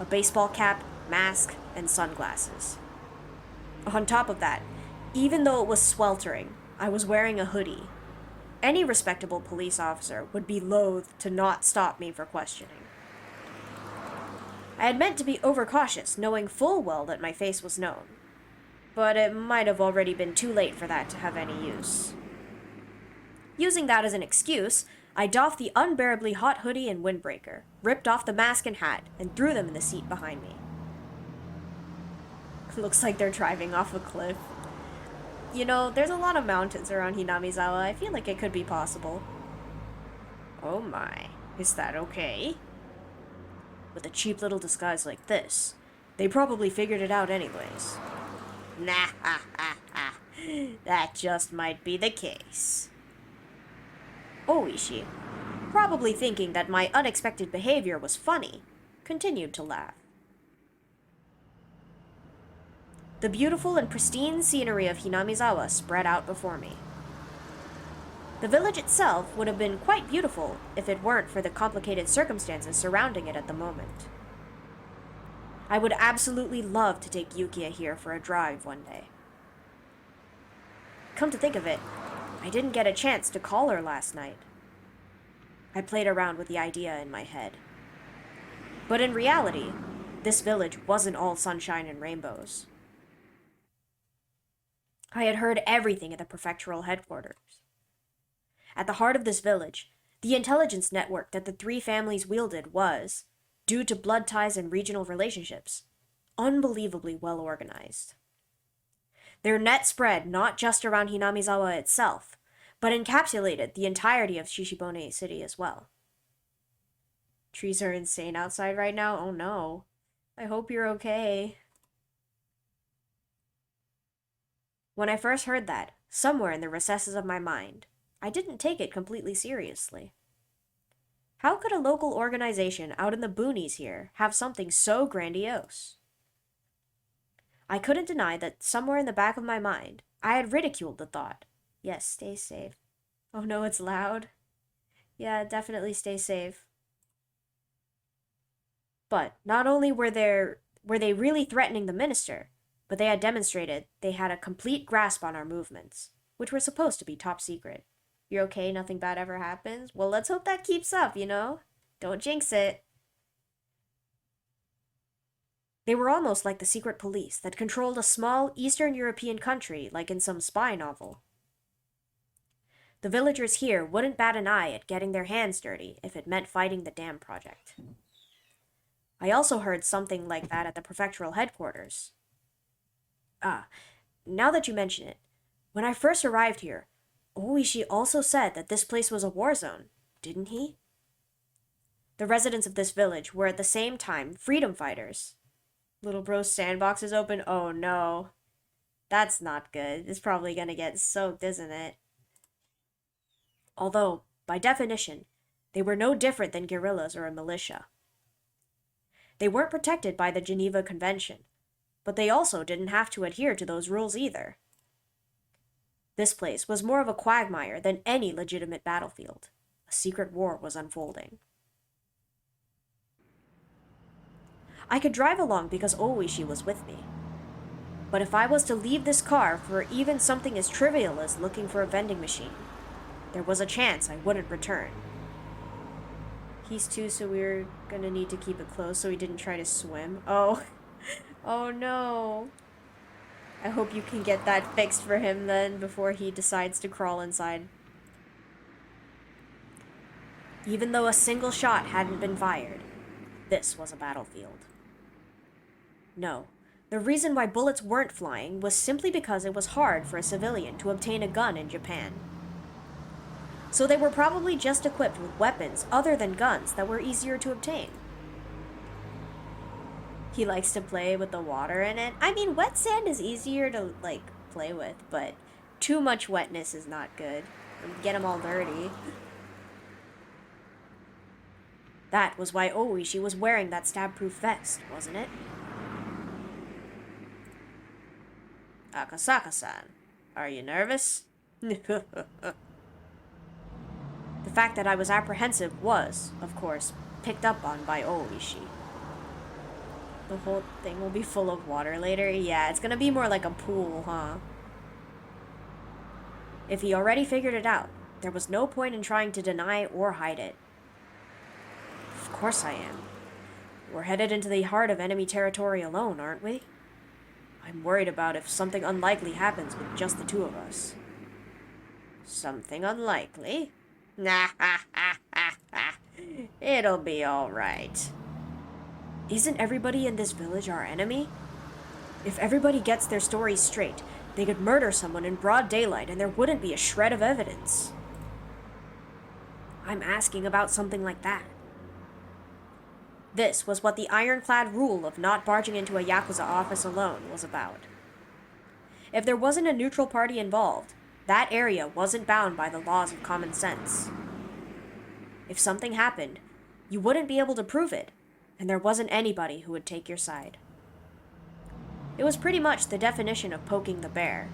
A baseball cap, mask, and sunglasses. On top of that, even though it was sweltering, I was wearing a hoodie. Any respectable police officer would be loath to not stop me for questioning. I had meant to be overcautious, knowing full well that my face was known. But it might have already been too late for that to have any use. Using that as an excuse, I doffed the unbearably hot hoodie and windbreaker, ripped off the mask and hat, and threw them in the seat behind me. Looks like they're driving off a cliff. You know, there's a lot of mountains around Hinamizawa. I feel like it could be possible. Oh my, is that okay? With a cheap little disguise like this, they probably figured it out anyways. Nah, ha, ha, ha. That just might be the case. Oishi, probably thinking that my unexpected behavior was funny, continued to laugh. The beautiful and pristine scenery of Hinamizawa spread out before me. The village itself would have been quite beautiful if it weren't for the complicated circumstances surrounding it at the moment. I would absolutely love to take Yukiya here for a drive one day. Come to think of it, I didn't get a chance to call her last night. I played around with the idea in my head. But in reality, this village wasn't all sunshine and rainbows. I had heard everything at the prefectural headquarters. At the heart of this village, the intelligence network that the three families wielded was, due to blood ties and regional relationships, unbelievably well organized. Their net spread not just around Hinamizawa itself, but encapsulated the entirety of Shishibone City as well. Trees are insane outside right now? Oh no. I hope you're okay. When I first heard that, somewhere in the recesses of my mind, I didn't take it completely seriously. How could a local organization out in the boonies here have something so grandiose? I couldn't deny that somewhere in the back of my mind, I had ridiculed the thought. Yes, stay safe. Oh no, it's loud. Yeah, definitely stay safe. But not only were they really threatening the minister, but they had demonstrated they had a complete grasp on our movements, which were supposed to be top secret. You're okay, nothing bad ever happens? Well, let's hope that keeps up, you know? Don't jinx it. They were almost like the secret police that controlled a small Eastern European country like in some spy novel. The villagers here wouldn't bat an eye at getting their hands dirty if it meant fighting the dam project. I also heard something like that at the prefectural headquarters. Ah, now that you mention it, when I first arrived here, Oishi also said that this place was a war zone, didn't he? The residents of this village were at the same time freedom fighters. Little bro's sandbox is open? Oh no. That's not good. It's probably gonna get soaked, isn't it? Although, by definition, they were no different than guerrillas or a militia. They weren't protected by the Geneva Convention, but they also didn't have to adhere to those rules either. This place was more of a quagmire than any legitimate battlefield. A secret war was unfolding. I could drive along because Oishi was with me. But if I was to leave this car for even something as trivial as looking for a vending machine, there was a chance I wouldn't return. He's two, so we're gonna need to keep it close so he didn't try to swim. Oh. Oh no. I hope you can get that fixed for him then before he decides to crawl inside. Even though a single shot hadn't been fired, this was a battlefield. No, the reason why bullets weren't flying was simply because it was hard for a civilian to obtain a gun in Japan. So they were probably just equipped with weapons other than guns that were easier to obtain. He likes to play with the water in it. I mean, wet sand is easier to, play with, but too much wetness is not good. Get him all dirty. That was why Oishi was wearing that stab-proof vest, wasn't it? Akasaka-san, are you nervous? The fact that I was apprehensive was, of course, picked up on by Oishi. The whole thing will be full of water later? Yeah, it's gonna be more like a pool, huh? If he already figured it out, There was no point in trying to deny or hide it. Of course I am. We're headed into the heart of enemy territory alone, aren't we? I'm worried about if something unlikely happens with just the two of us. Something unlikely? Nah, ha, ha, ha, ha. It'll be all right. Isn't everybody in this village our enemy? If everybody gets their stories straight, they could murder someone in broad daylight and there wouldn't be a shred of evidence. I'm asking about something like that. This was what the ironclad rule of not barging into a Yakuza office alone was about. If there wasn't a neutral party involved, that area wasn't bound by the laws of common sense. If something happened, you wouldn't be able to prove it, and there wasn't anybody who would take your side. It was pretty much the definition of poking the bear.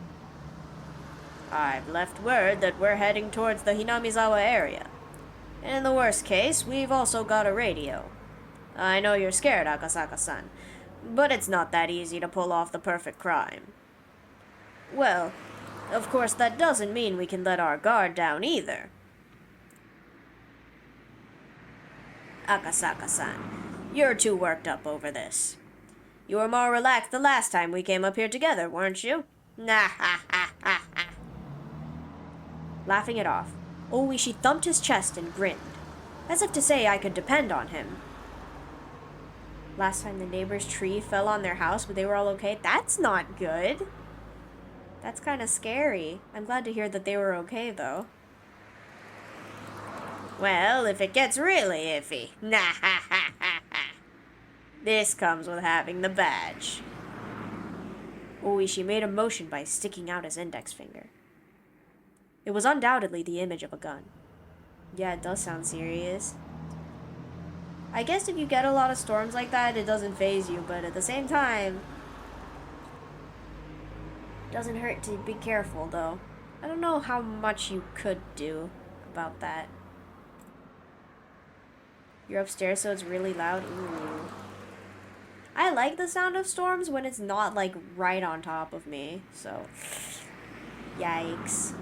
I've left word that we're heading towards the Hinamizawa area. And in the worst case, we've also got a radio. I know you're scared, Akasaka-san, but it's not that easy to pull off the perfect crime. Well, of course that doesn't mean we can let our guard down either. Akasaka-san, you're too worked up over this. You were more relaxed the last time we came up here together, weren't you? Nah, ha, ha, ha, ha. Laughing it off, Oishi thumped his chest and grinned, as if to say I could depend on him. Last time the neighbor's tree fell on their house, but they were all okay? That's not good. That's kind of scary. I'm glad to hear that they were okay, though. Well, if it gets really iffy. Nah, ha, ha, ha, ha. This comes with having the badge. Oishi made a motion by sticking out his index finger. It was undoubtedly the image of a gun. Yeah, it does sound serious. I guess if you get a lot of storms like that, it doesn't faze you, but at the same time, it doesn't hurt to be careful, though. I don't know how much you could do about that. You're upstairs, so it's really loud. Ooh. I like the sound of storms when it's not, like, right on top of me, so yikes.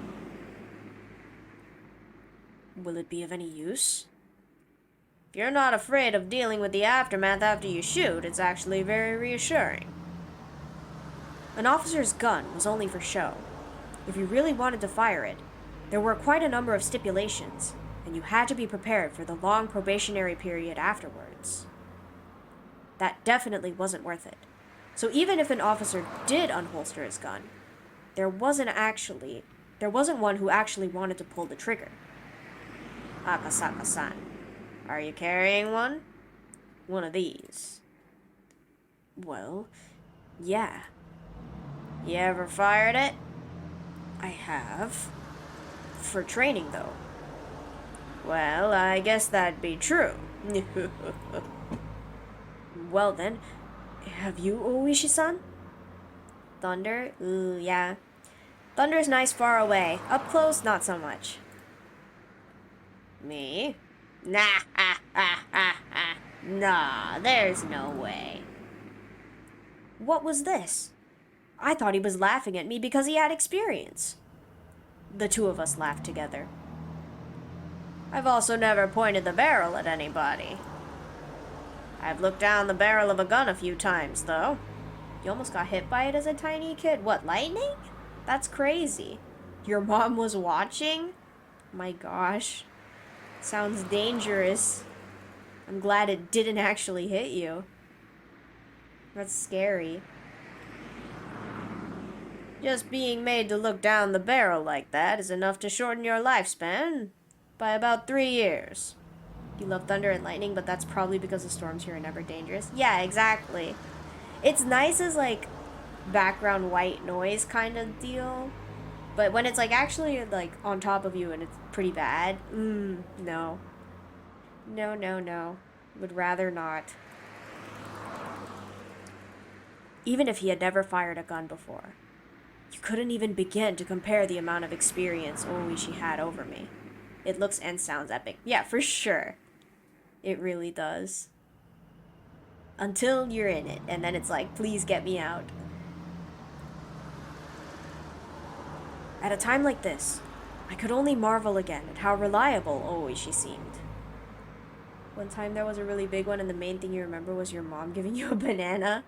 Will it be of any use? If you're not afraid of dealing with the aftermath after you shoot, it's actually very reassuring. An officer's gun was only for show. If you really wanted to fire it, there were quite a number of stipulations, and you had to be prepared for the long probationary period afterwards. That definitely wasn't worth it. So even if an officer did unholster his gun, there wasn't one who actually wanted to pull the trigger. Akasaka-san, are you carrying one? One of these. Well, yeah. You ever fired it? I have. For training, though. Well, I guess that'd be true. Well then, have you, Oishi-san? Thunder? Ooh, yeah. Thunder's nice far away. Up close, not so much. Me? Nah, ha, ha, ha, ha. Nah, there's no way. What was this? I thought he was laughing at me because he had experience. The two of us laughed together. I've also never pointed the barrel at anybody. I've looked down the barrel of a gun a few times, though. You almost got hit by it as a tiny kid. What, lightning? That's crazy. Your mom was watching? My gosh. Sounds dangerous. I'm glad it didn't actually hit you. That's scary. Just being made to look down the barrel like that is enough to shorten your lifespan by about 3 years. You love thunder and lightning, but that's probably because the storms here are never dangerous. Yeah, exactly. It's nice as, like, background white noise kind of deal. But when it's, like, actually, like, on top of you and it's pretty bad, no. No, no, no. Would rather not. Even if he had never fired a gun before, you couldn't even begin to compare the amount of experience Oishi had over me. It looks and sounds epic. Yeah, for sure. It really does. Until you're in it, and then it's like, please get me out. At a time like this, I could only marvel again at how reliable always she seemed. One time there was a really big one and the main thing you remember was your mom giving you a banana.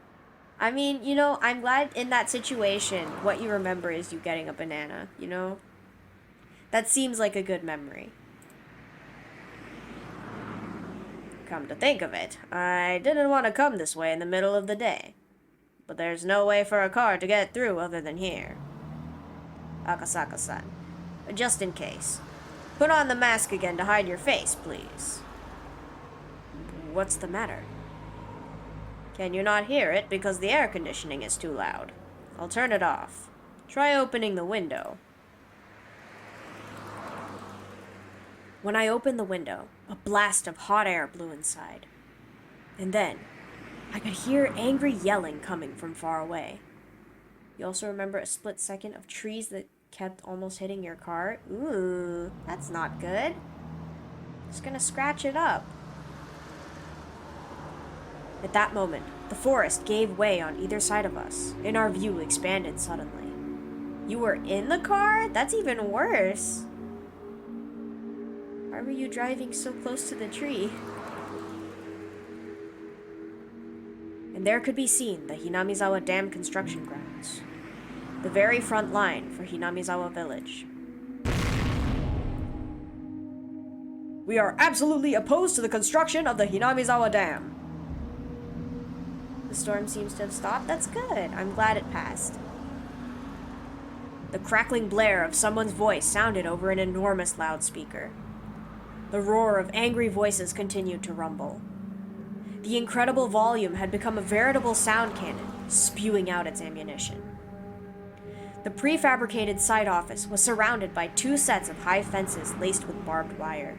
I mean, you know, I'm glad in that situation, what you remember is you getting a banana, you know? That seems like a good memory. Come to think of it, I didn't want to come this way in the middle of the day. But there's no way for a car to get through other than here. Akasaka-san, just in case. Put on the mask again to hide your face, please. What's the matter? Can you not hear it because the air conditioning is too loud? I'll turn it off. Try opening the window. When I opened the window, a blast of hot air blew inside. And then, I could hear angry yelling coming from far away. You also remember a split second of trees that kept almost hitting your car? Ooh, that's not good. Just gonna scratch it up. At that moment, the forest gave way on either side of us, and our view expanded suddenly. You were in the car? That's even worse. Why were you driving so close to the tree? And there could be seen the Hinamizawa Dam construction grounds, the very front line for Hinamizawa Village. We are absolutely opposed to the construction of the Hinamizawa Dam. The storm seems to have stopped. That's good. I'm glad it passed. The crackling blare of someone's voice sounded over an enormous loudspeaker. The roar of angry voices continued to rumble. The incredible volume had become a veritable sound cannon, spewing out its ammunition. The prefabricated side office was surrounded by 2 sets of high fences laced with barbed wire.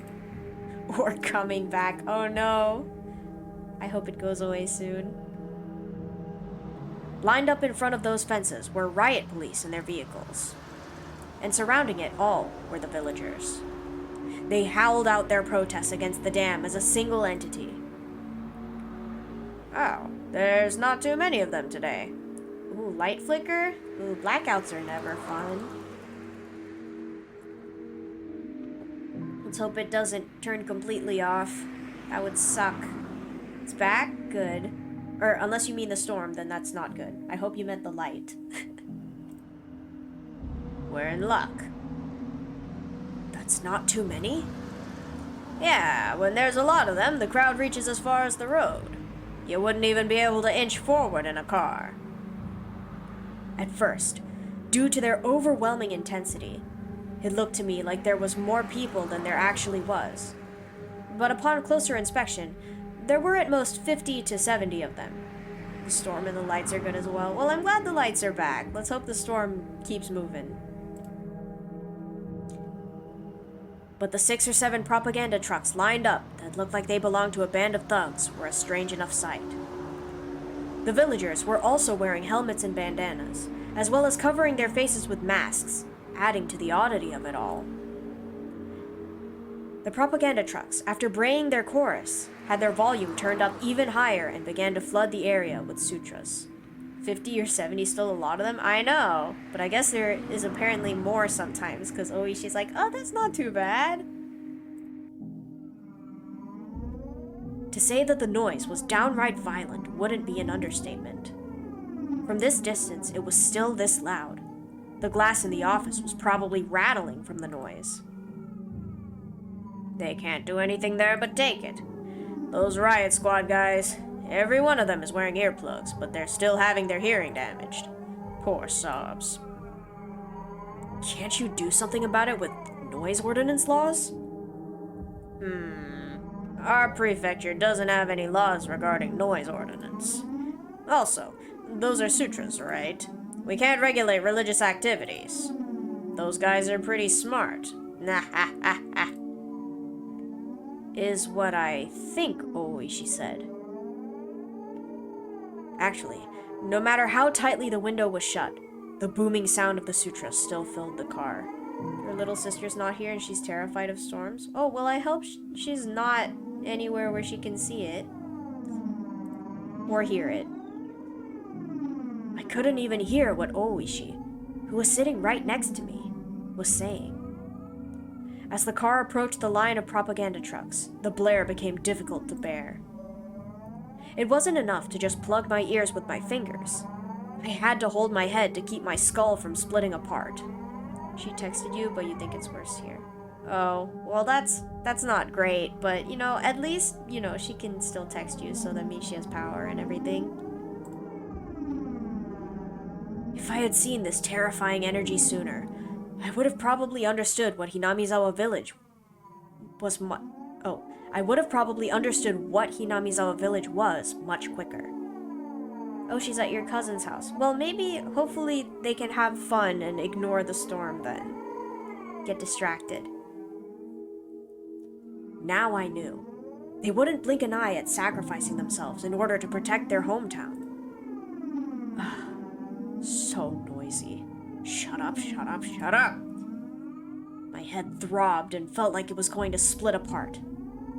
Or coming back. Oh no. I hope it goes away soon. Lined up in front of those fences were riot police in their vehicles. And surrounding it all were the villagers. They howled out their protests against the dam as a single entity. Oh, there's not too many of them today. Ooh, light flicker? Ooh, blackouts are never fun. Let's hope it doesn't turn completely off. That would suck. It's back? Good. Or, unless you mean the storm, then that's not good. I hope you meant the light. We're in luck. That's not too many? Yeah, when there's a lot of them, the crowd reaches as far as the road. You wouldn't even be able to inch forward in a car. At first, due to their overwhelming intensity, it looked to me like there was more people than there actually was. But upon closer inspection, there were at most 50 to 70 of them. The storm and the lights are good as well. Well, I'm glad the lights are back. Let's hope the storm keeps moving. But the 6 or 7 propaganda trucks lined up that looked like they belonged to a band of thugs were a strange enough sight. The villagers were also wearing helmets and bandanas, as well as covering their faces with masks, adding to the oddity of it all. The propaganda trucks, after braying their chorus, had their volume turned up even higher and began to flood the area with sutras. 50 or 70, still a lot of them? I know, but I guess there is apparently more sometimes, because Oishi's like, oh, that's not too bad. To say that the noise was downright violent wouldn't be an understatement. From this distance, it was still this loud. The glass in the office was probably rattling from the noise. They can't do anything there but take it. Those riot squad guys, every one of them is wearing earplugs, but they're still having their hearing damaged. Poor sobs. Can't you do something about it with noise ordinance laws? Our prefecture doesn't have any laws regarding noise ordinance. Also, those are sutras, right? We can't regulate religious activities. Those guys are pretty smart. Nah ha ha ha. Is what I think Oishi said. Actually, no matter how tightly the window was shut, the booming sound of the sutra still filled the car. Her little sister's not here and she's terrified of storms. Oh, well, I hope she's not anywhere where she can see it. Or hear it. I couldn't even hear what Oishi, who was sitting right next to me, was saying. As the car approached the line of propaganda trucks, the blare became difficult to bear. It wasn't enough to just plug my ears with my fingers. I had to hold my head to keep my skull from splitting apart. She texted you, but you think it's worse here. Oh, well that's not great, but at least, she can still text you, so that means she has power and everything. If I had seen this terrifying energy sooner, I would have probably understood what Hinamizawa Village was I would have probably understood what Hinamizawa Village was much quicker. Oh, she's at your cousin's house. Well, maybe, hopefully, they can have fun and ignore the storm then. Get distracted. Now I knew. They wouldn't blink an eye at sacrificing themselves in order to protect their hometown. So noisy. Shut up, shut up, shut up! My head throbbed and felt like it was going to split apart.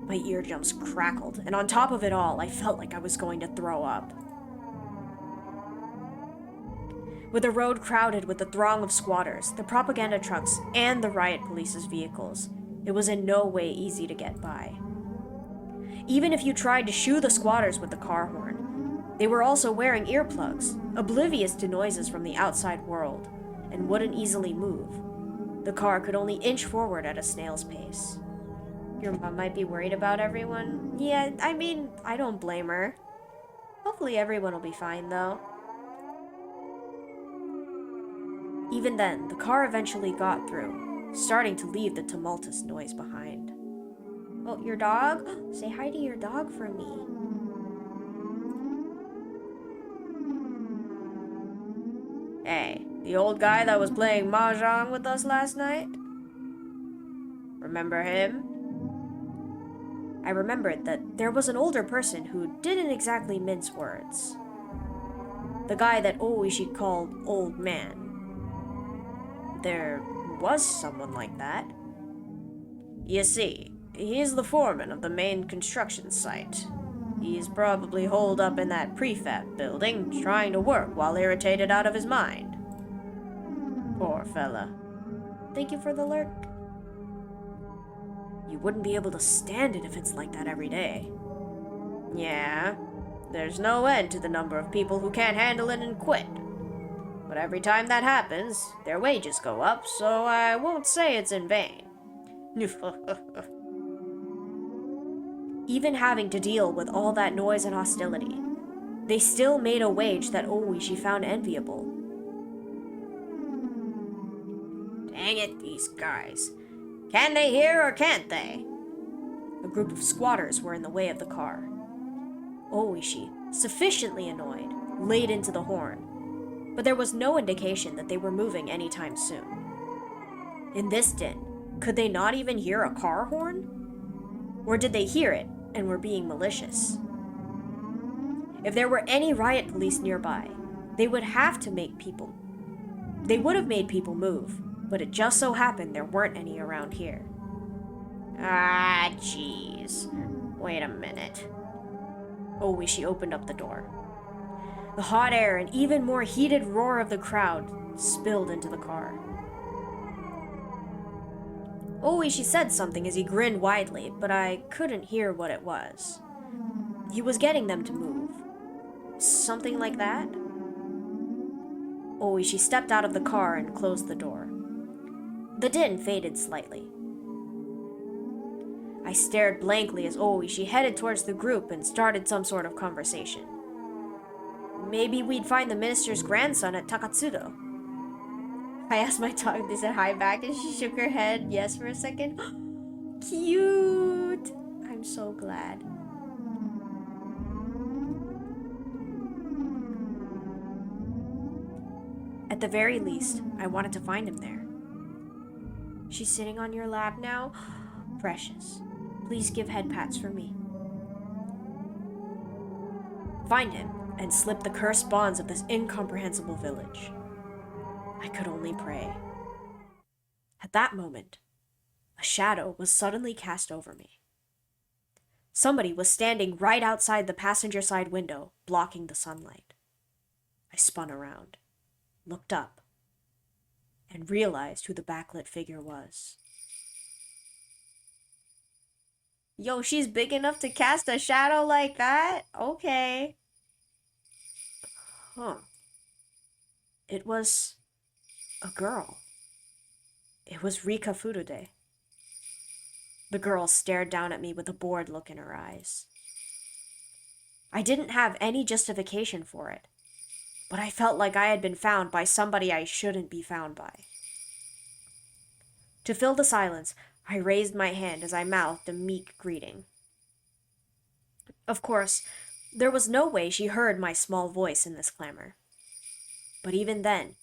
My eardrums crackled, and on top of it all, I felt like I was going to throw up. With the road crowded with the throng of squatters, the propaganda trucks, and the riot police's vehicles, it was in no way easy to get by. Even if you tried to shoo the squatters with the car horn, they were also wearing earplugs, oblivious to noises from the outside world, and wouldn't easily move. The car could only inch forward at a snail's pace. Your mom might be worried about everyone. Yeah, I don't blame her. Hopefully everyone will be fine, though. Even then, the car eventually got through, starting to leave the tumultuous noise behind. Oh, your dog? Say hi to your dog for me. Hey, the old guy that was playing mahjong with us last night? Remember him? I remembered that there was an older person who didn't exactly mince words. The guy that Oishi called Old Man. There was someone like that. You see, he's the foreman of the main construction site. He's probably holed up in that prefab building, trying to work while irritated out of his mind. Poor fella. Thank you for the lurk. You wouldn't be able to stand it if it's like that every day. Yeah, there's no end to the number of people who can't handle it and quit. But every time that happens, their wages go up, so I won't say it's in vain. Even having to deal with all that noise and hostility, they still made a wage that Oishi found enviable. Dang it, these guys. Can they hear or can't they? A group of squatters were in the way of the car. Oishi, sufficiently annoyed, laid into the horn, but there was no indication that they were moving anytime soon. In this din, could they not even hear a car horn? Or did they hear it and were being malicious? If there were any riot police nearby, they would have made people move, but it just so happened there weren't any around here. Ah, jeez. Wait a minute. Oishi opened up the door. The hot air and even more heated roar of the crowd spilled into the car. Oishi said something as he grinned widely, but I couldn't hear what it was. He was getting them to move. Something like that? Oishi stepped out of the car and closed the door. The din faded slightly. I stared blankly as Oishi headed towards the group and started some sort of conversation. Maybe we'd find the minister's grandson at Takatsudo. I asked my dog if they said hi back and she shook her head yes for a second. Cute! I'm so glad. At the very least, I wanted to find him there. She's sitting on your lap now? Precious. Please give head pats for me. Find him and slip the cursed bonds of this incomprehensible village. I could only pray. At that moment, a shadow was suddenly cast over me. Somebody was standing right outside the passenger side window, blocking the sunlight. I spun around, looked up, and realized who the backlit figure was. Yo, she's big enough to cast a shadow like that? Okay. Huh. It was a girl. It was Rika Furude. The girl stared down at me with a bored look in her eyes. I didn't have any justification for it, but I felt like I had been found by somebody I shouldn't be found by. To fill the silence, I raised my hand as I mouthed a meek greeting. Of course, there was no way she heard my small voice in this clamor. But even then,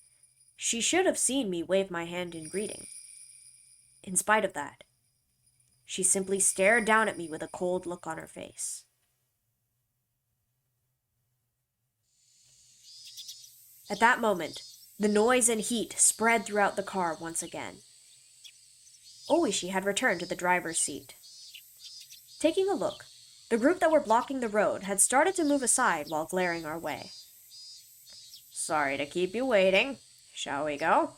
she should have seen me wave my hand in greeting. In spite of that, she simply stared down at me with a cold look on her face. At that moment, the noise and heat spread throughout the car once again. Oishi had returned to the driver's seat. Taking a look, the group that were blocking the road had started to move aside while glaring our way. Sorry to keep you waiting. Shall we go?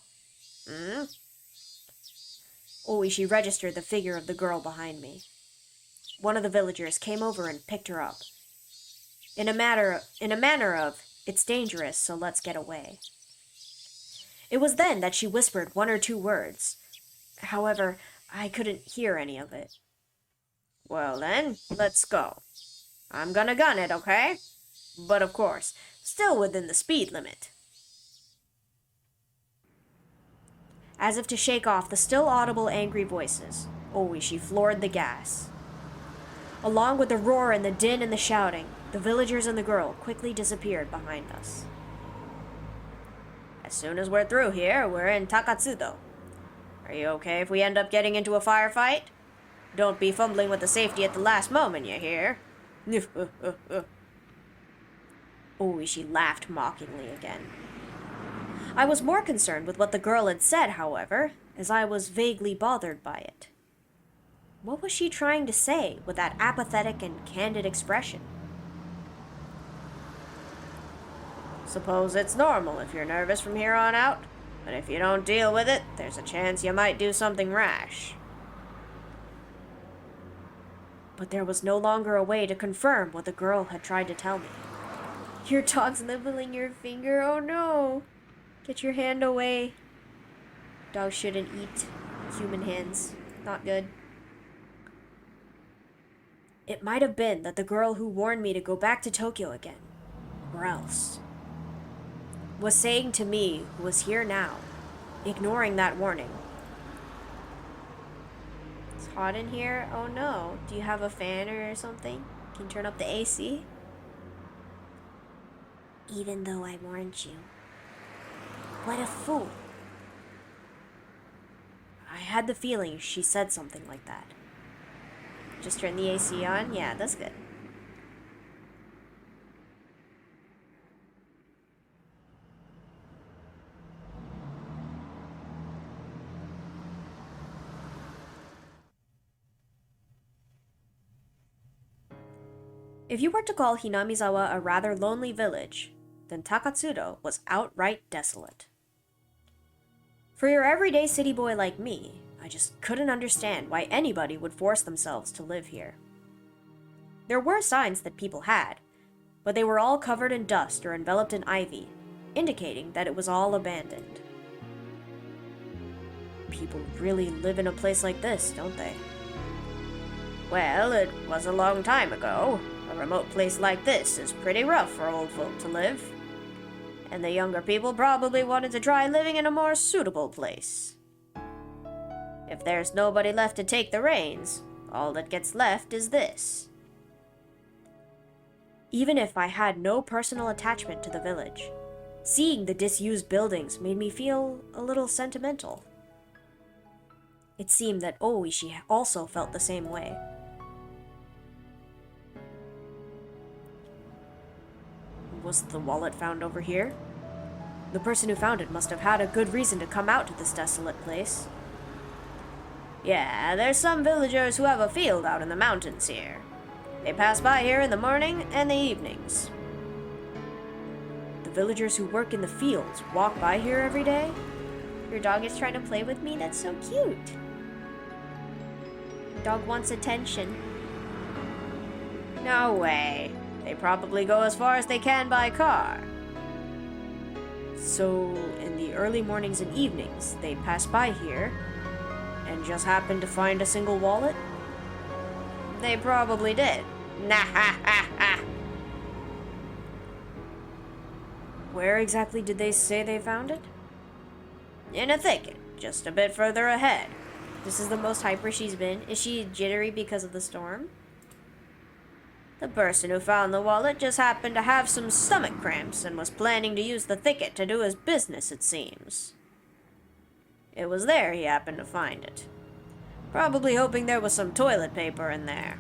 Oishi registered the figure of the girl behind me. One of the villagers came over and picked her up. In a manner of, it's dangerous, so let's get away. It was then that she whispered one or two words. However, I couldn't hear any of it. Well then, let's go. I'm gonna gun it, okay? But of course, still within the speed limit. As if to shake off the still audible angry voices, Oishi floored the gas. Along with the roar and the din and the shouting, the villagers and the girl quickly disappeared behind us. As soon as we're through here, we're in Takatsudo. Are you okay if we end up getting into a firefight? Don't be fumbling with the safety at the last moment, you hear? Oishi laughed mockingly again. I was more concerned with what the girl had said, however, as I was vaguely bothered by it. What was she trying to say with that apathetic and candid expression? Suppose it's normal if you're nervous from here on out, but if you don't deal with it, there's a chance you might do something rash. But there was no longer a way to confirm what the girl had tried to tell me. Your dog's nibbling your finger, oh no! Get your hand away. Dogs shouldn't eat human hands. Not good. It might have been that the girl who warned me to go back to Tokyo again, or else, was saying to me, who was here now, ignoring that warning. It's hot in here? Oh no. Do you have a fan or something? Can you turn up the AC? Even though I warned you. What a fool. I had the feeling she said something like that. Just turn the AC on? Yeah, that's good. If you were to call Hinamizawa a rather lonely village, then Takatsudo was outright desolate. For your everyday city boy like me, I just couldn't understand why anybody would force themselves to live here. There were signs that people had, but they were all covered in dust or enveloped in ivy, indicating that it was all abandoned. People really live in a place like this, don't they? Well, it was a long time ago. A remote place like this is pretty rough for old folk to live. And the younger people probably wanted to try living in a more suitable place. If there's nobody left to take the reins, all that gets left is this. Even if I had no personal attachment to the village, seeing the disused buildings made me feel a little sentimental. It seemed that Oishi also felt the same way. Was the wallet found over here? The person who found it must have had a good reason to come out to this desolate place. Yeah, there's some villagers who have a field out in the mountains here. They pass by here in the morning and the evenings. The villagers who work in the fields walk by here every day? Your dog is trying to play with me? That's so cute. Dog wants attention. No way. They probably go as far as they can by car. So, in the early mornings and evenings, they pass by here and just happen to find a single wallet? They probably did. Nah ha ha ha. Where exactly did they say they found it? In a thicket, just a bit further ahead. This is the most hyper she's been. Is she jittery because of the storm? The person who found the wallet just happened to have some stomach cramps and was planning to use the thicket to do his business, it seems. It was there he happened to find it. Probably hoping there was some toilet paper in there.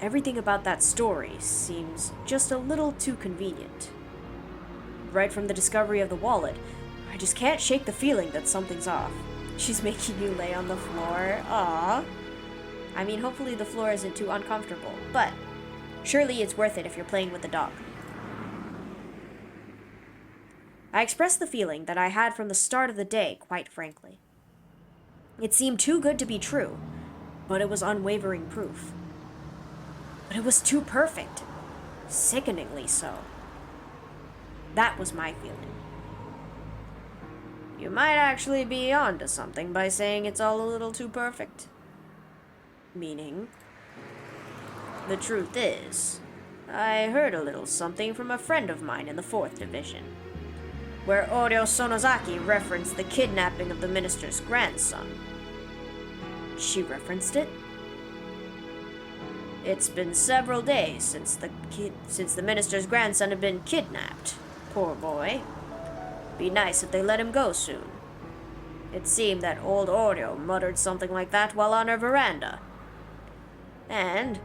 Everything about that story seems just a little too convenient. Right from the discovery of the wallet, I just can't shake the feeling that something's off. She's making you lay on the floor. Aww. I mean, hopefully the floor isn't too uncomfortable, but surely it's worth it if you're playing with the dog. I expressed the feeling that I had from the start of the day, quite frankly. It seemed too good to be true, but it was unwavering proof. But it was too perfect. Sickeningly so. That was my feeling. You might actually be onto something by saying it's all a little too perfect. Meaning, the truth is, I heard a little something from a friend of mine in the 4th Division, where Oryo Sonozaki referenced the kidnapping of the minister's grandson. She referenced it? It's been several days since the minister's grandson had been kidnapped. Poor boy. Be nice if they let him go soon. It seemed that old Oreo muttered something like that while on her veranda. And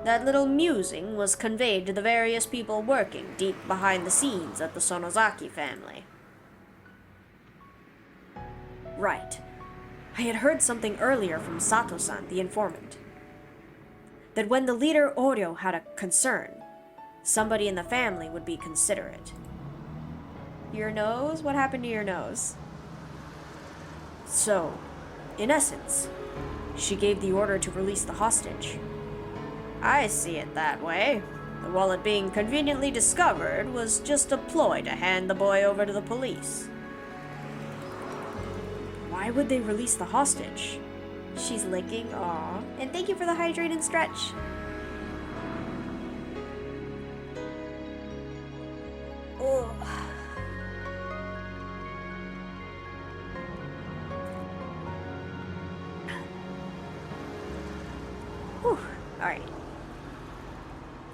that little musing was conveyed to the various people working deep behind the scenes at the Sonozaki family. Right. I had heard something earlier from Sato-san, the informant. That when the leader Oreo had a concern, somebody in the family would be considerate. Your nose? What happened to your nose? So, in essence, she gave the order to release the hostage. I see it that way. The wallet being conveniently discovered was just a ploy to hand the boy over to the police. Why would they release the hostage? She's licking, aw. And thank you for the hydrate and stretch. Ugh. Whew. Alright.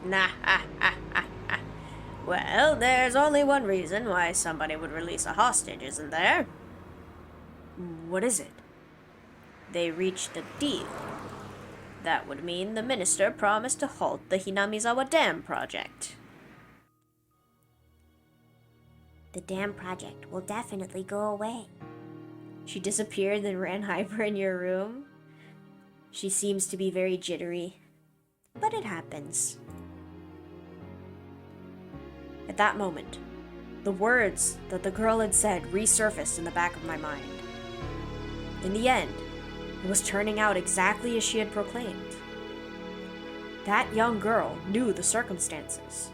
Nah, Well, there's only one reason why somebody would release a hostage, isn't there? What is it? They reached a deal. That would mean the minister promised to halt the Hinamizawa Dam project. The dam project will definitely go away. She disappeared and ran hyper in your room. She seems to be very jittery, but it happens. At that moment, the words that the girl had said resurfaced in the back of my mind. In the end, it was turning out exactly as she had proclaimed. That young girl knew the circumstances.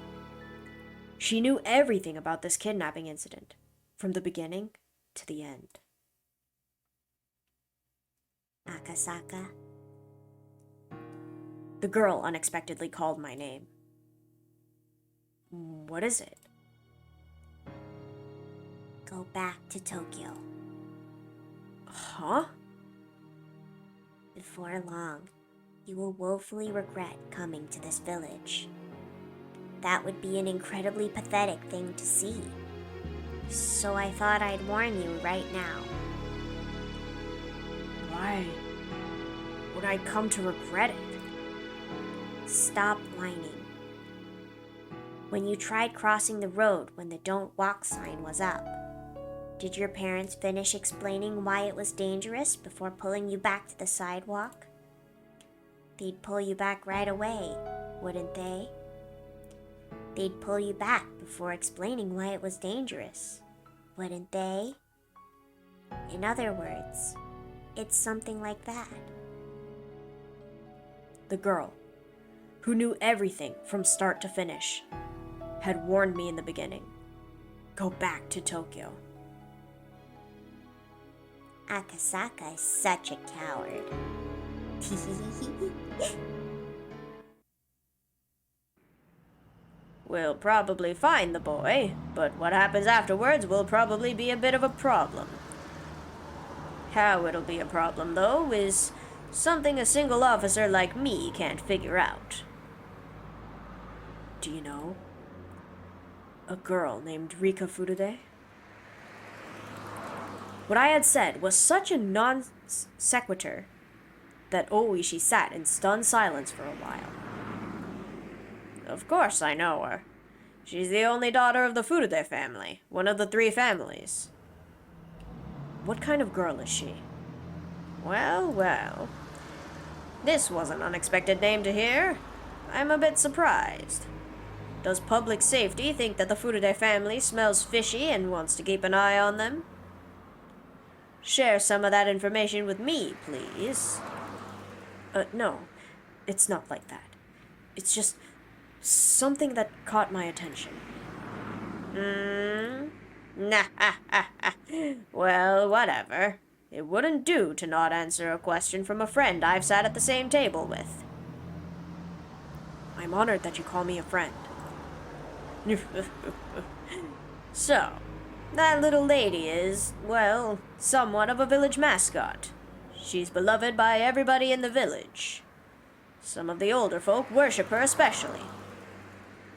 She knew everything about this kidnapping incident, from the beginning to the end. Akasaka. The girl unexpectedly called my name. What is it? Go back to Tokyo. Huh? Before long, you will woefully regret coming to this village. That would be an incredibly pathetic thing to see. So I thought I'd warn you right now. Why would I come to regret it? Stop whining. When you tried crossing the road when the "Don't Walk" sign was up, did your parents finish explaining why it was dangerous before pulling you back to the sidewalk? They'd pull you back right away, wouldn't they? They'd pull you back before explaining why it was dangerous, wouldn't they? In other words, it's something like that. the girl, who knew everything from start to finish, had warned me in the beginning. Go back to Tokyo. Akasaka is such a coward. We'll probably find the boy, but what happens afterwards will probably be a bit of a problem. How it'll be a problem, though, is something a single officer like me can't figure out. Do you know? A girl named Rika Furude? What I had said was such a non sequitur that Oishi sat in stunned silence for a while. Of course I know her. She's the only daughter of the Furude family, one of the 3 families. What kind of girl is she? Well. This was an unexpected name to hear. I'm a bit surprised. Does public safety think that the Furude family smells fishy and wants to keep an eye on them? Share some of that information with me, please. No. It's not like that. It's just something that caught my attention. Nah, well, whatever. It wouldn't do to not answer a question from a friend I've sat at the same table with. I'm honored that you call me a friend. So, that little lady is, well, somewhat of a village mascot. She's beloved by everybody in the village. Some of the older folk worship her especially.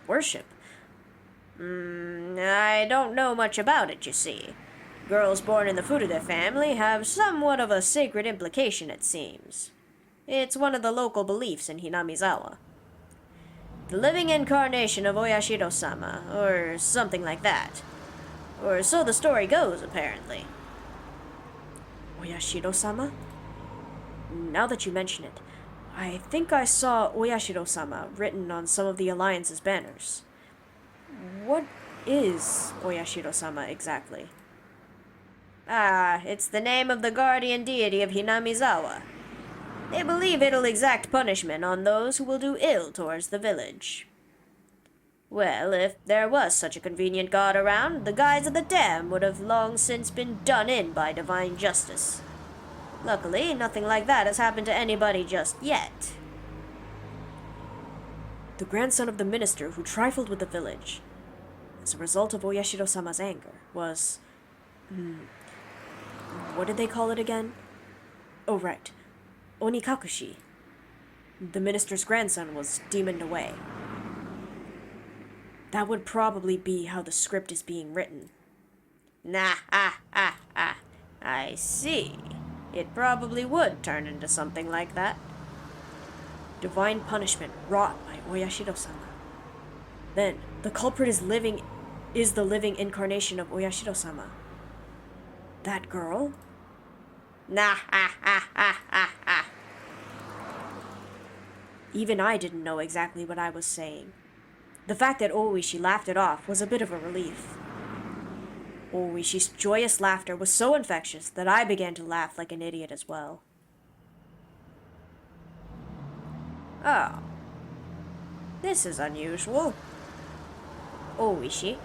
Worship? I don't know much about it, you see. Girls born in the Furude family have somewhat of a sacred implication, it seems. It's one of the local beliefs in Hinamizawa. The living incarnation of Oyashiro-sama, or something like that. Or so the story goes, apparently. Oyashiro-sama? Now that you mention it, I think I saw Oyashiro-sama written on some of the Alliance's banners. What is Oyashiro-sama exactly? It's the name of the guardian deity of Hinamizawa. They believe it'll exact punishment on those who will do ill towards the village. Well, if there was such a convenient god around, the guys of the dam would have long since been done in by divine justice. Luckily, nothing like that has happened to anybody just yet. The grandson of the minister who trifled with the village, as a result of Oyashiro-sama's anger, was... what did they call it again? Oh, right. Onikakushi. The minister's grandson was demoned away. That would probably be how the script is being written. I see. It probably would turn into something like that. Divine punishment wrought by Oyashiro-sama. Then, the culprit is the living incarnation of Oyashiro-sama. That girl? Even I didn't know exactly what I was saying. The fact that Oishi laughed it off was a bit of a relief. Oishi's joyous laughter was so infectious that I began to laugh like an idiot as well. Oh. This is unusual. Oishi,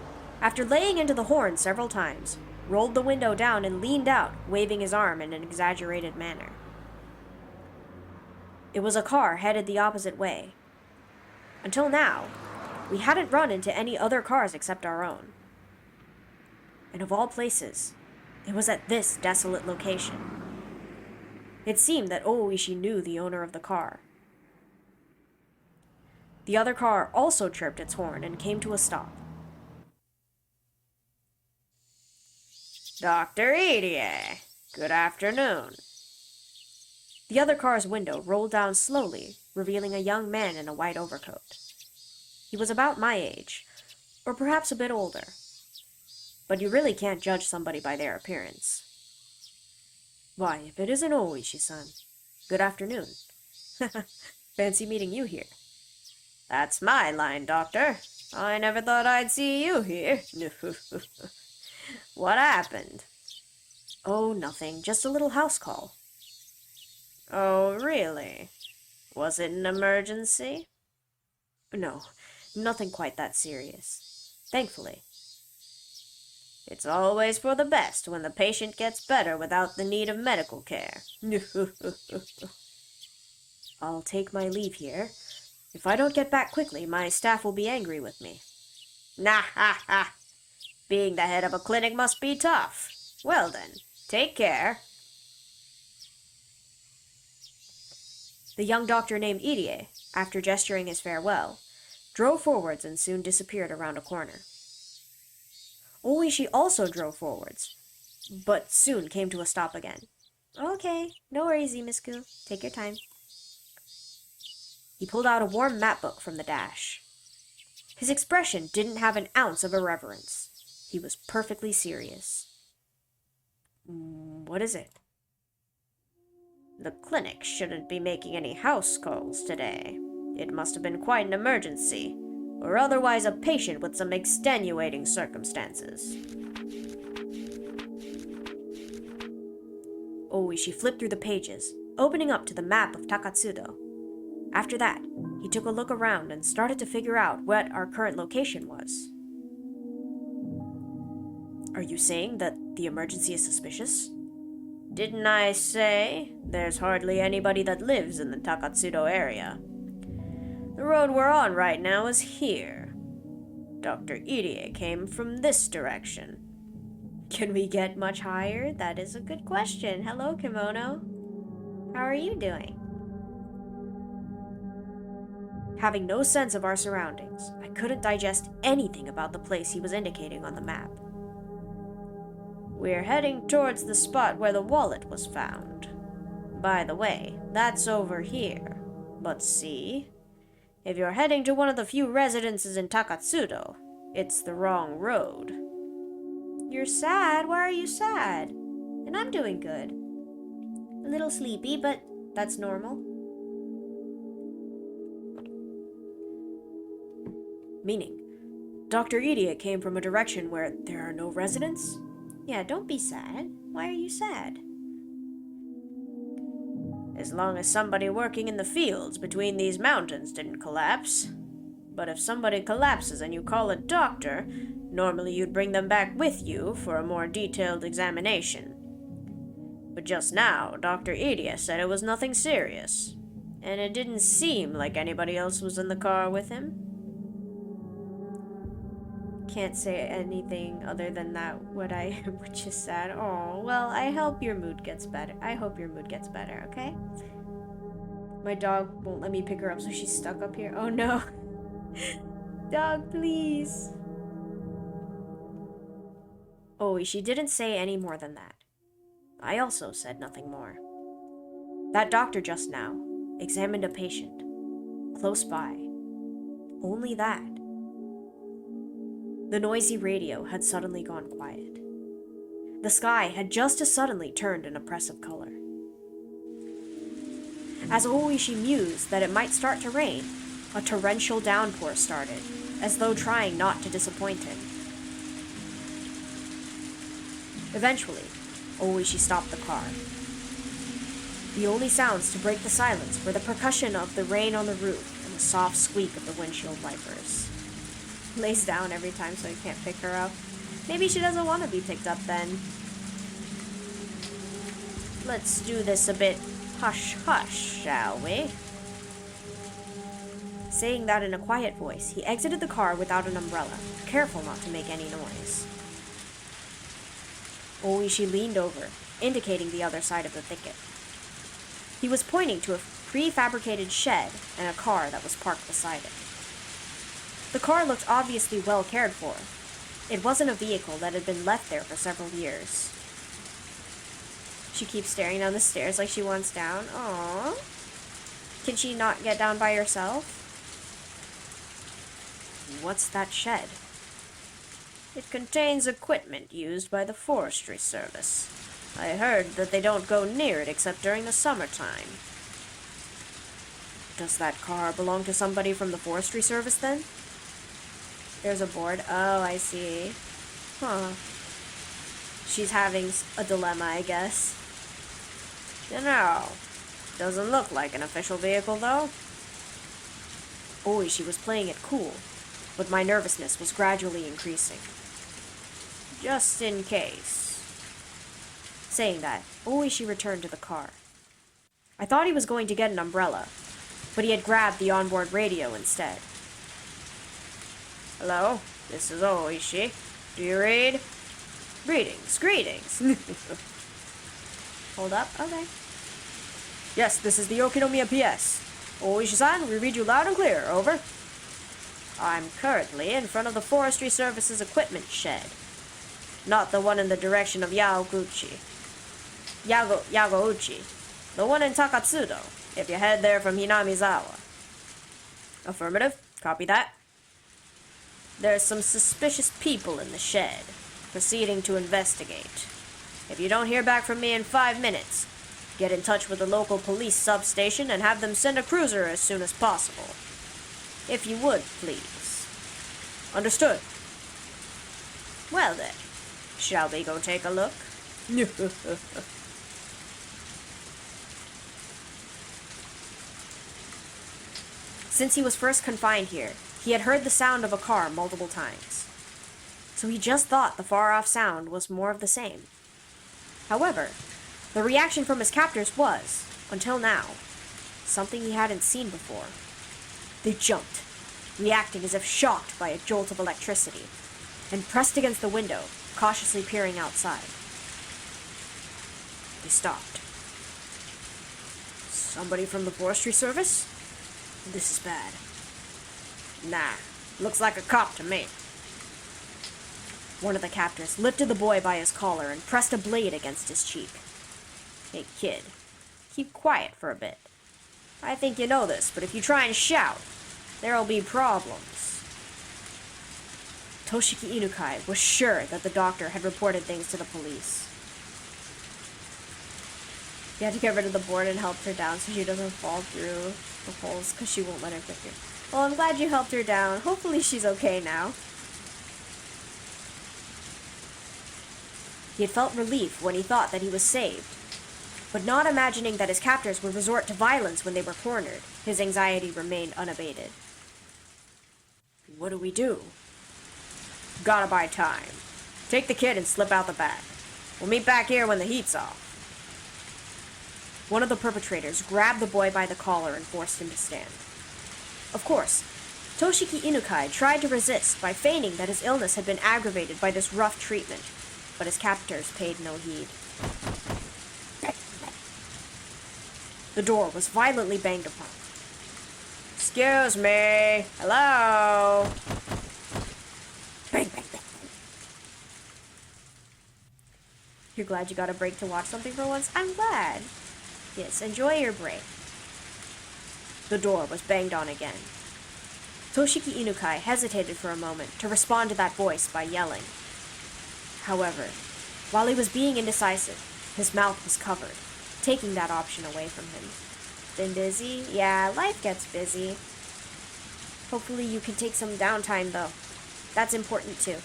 after laying into the horn several times, rolled the window down and leaned out, waving his arm in an exaggerated manner. It was a car headed the opposite way. Until now, we hadn't run into any other cars except our own. And of all places, it was at this desolate location. It seemed that Oishi knew the owner of the car. The other car also chirped its horn and came to a stop. Dr. Edie, good afternoon. The other car's window rolled down slowly, revealing a young man in a white overcoat. He was about my age, or perhaps a bit older. But you really can't judge somebody by their appearance. Why, if it isn't Oishi-san, good afternoon. Fancy meeting you here. That's my line, Doctor. I never thought I'd see you here. What happened? Oh, nothing. Just a little house call. Oh, really? Was it an emergency? No, nothing quite that serious. Thankfully. It's always for the best when the patient gets better without the need of medical care. I'll take my leave here. If I don't get back quickly, my staff will be angry with me. Nah ha ha! Being the head of a clinic must be tough. Well then, take care. The young doctor named Irie, after gesturing his farewell, drove forwards and soon disappeared around a corner. Oishi also drove forwards, but soon came to a stop again. Okay, no worries, Zemisku. Take your time. He pulled out a warm map book from the dash. His expression didn't have an ounce of irreverence. He was perfectly serious. What is it? The clinic shouldn't be making any house calls today. It must have been quite an emergency, or otherwise a patient with some extenuating circumstances. Oishi flipped through the pages, opening up to the map of Takatsudo. After that, he took a look around and started to figure out what our current location was. Are you saying that the emergency is suspicious? Didn't I say there's hardly anybody that lives in the Takatsudo area? The road we're on right now is here. Dr. Irie came from this direction. Can we get much higher? That is a good question. Hello, Kimono. How are you doing? Having no sense of our surroundings, I couldn't digest anything about the place he was indicating on the map. We're heading towards the spot where the wallet was found. By the way, that's over here. But see, if you're heading to one of the few residences in Takatsudo, it's the wrong road. You're sad? Why are you sad? And I'm doing good. A little sleepy, but that's normal. Meaning, Dr. Irie came from a direction where there are no residents? Yeah, don't be sad. Why are you sad? As long as somebody working in the fields between these mountains didn't collapse. But if somebody collapses and you call a doctor, normally you'd bring them back with you for a more detailed examination. But just now, Dr. Irie said it was nothing serious, and it didn't seem like anybody else was in the car with him. Can't say anything other than that, which is sad. Oh, well, I hope your mood gets better. Okay? My dog won't let me pick her up, so she's stuck up here. Oh no. Dog, please. Oh, she didn't say any more than that. I also said nothing more. That doctor just now examined a patient. Close by. Only that. The noisy radio had suddenly gone quiet. The sky had just as suddenly turned an oppressive color. As Oishi mused that it might start to rain, a torrential downpour started, as though trying not to disappoint him. Eventually, Oishi stopped the car. The only sounds to break the silence were the percussion of the rain on the roof and the soft squeak of the windshield wipers. Lays down every time so he can't pick her up. Maybe she doesn't want to be picked up then. Let's do this a bit hush-hush, shall we? Saying that in a quiet voice, he exited the car without an umbrella, careful not to make any noise. Oishi leaned over, indicating the other side of the thicket. He was pointing to a prefabricated shed and a car that was parked beside it. The car looked obviously well cared for. It wasn't a vehicle that had been left there for several years. She keeps staring down the stairs like she wants down. Aww. Can she not get down by herself? What's that shed? It contains equipment used by the forestry service. I heard that they don't go near it except during the summertime. Does that car belong to somebody from the forestry service then? There's a board. Oh, I see. Huh. She's having a dilemma, I guess. You know, Doesn't look like an official vehicle, though. Oishi was playing it cool, but my nervousness was gradually increasing. Just in case. Saying that, Oishi returned to the car. I thought he was going to get an umbrella, but he had grabbed the onboard radio instead. Hello, this is Oishi. Do you read? Greetings. Hold up, okay. Yes, this is the Yokinomiya PS. Oishi-san, we read you loud and clear, over. I'm currently in front of the Forestry Service's equipment shed. Not the one in the direction of Yagouchi. The one in Takatsudo, if you head there from Hinamizawa. Affirmative. Copy that. There's some suspicious people in the shed, proceeding to investigate. If you don't hear back from me in 5 minutes, get in touch with the local police substation and have them send a cruiser as soon as possible. If you would, please. Understood. Well then, shall we go take a look? Since he was first confined here, he had heard the sound of a car multiple times. So he just thought the far-off sound was more of the same. However, the reaction from his captors was, until now, something he hadn't seen before. They jumped, reacting as if shocked by a jolt of electricity, and pressed against the window, cautiously peering outside. They stopped. Somebody from the Forestry Service? This is bad. Nah, looks like a cop to me. One of the captors lifted the boy by his collar and pressed a blade against his cheek. Hey kid, keep quiet for a bit. I think you know this, but if you try and shout, there'll be problems. Toshiki Inukai was sure that the doctor had reported things to the police. You had to get rid of the board and help her down so she doesn't fall through the holes because she won't let her get through. Well, I'm glad you helped her down. Hopefully she's okay now. He had felt relief when he thought that he was saved, but not imagining that his captors would resort to violence when they were cornered, his anxiety remained unabated. What do we do? Gotta buy time. Take the kid and slip out the back. We'll meet back here when the heat's off. One of the perpetrators grabbed the boy by the collar and forced him to stand. Of course, Toshiki Inukai tried to resist by feigning that his illness had been aggravated by this rough treatment, but his captors paid no heed. The door was violently banged upon. Excuse me. Hello? Bang, bang, bang. You're glad you got a break to watch something for once? I'm glad. Yes, enjoy your break. The door was banged on again. Toshiki Inukai hesitated for a moment to respond to that voice by yelling. However, while he was being indecisive, his mouth was covered, taking that option away from him. Been busy? Yeah, life gets busy. Hopefully you can take some downtime, though. That's important, too.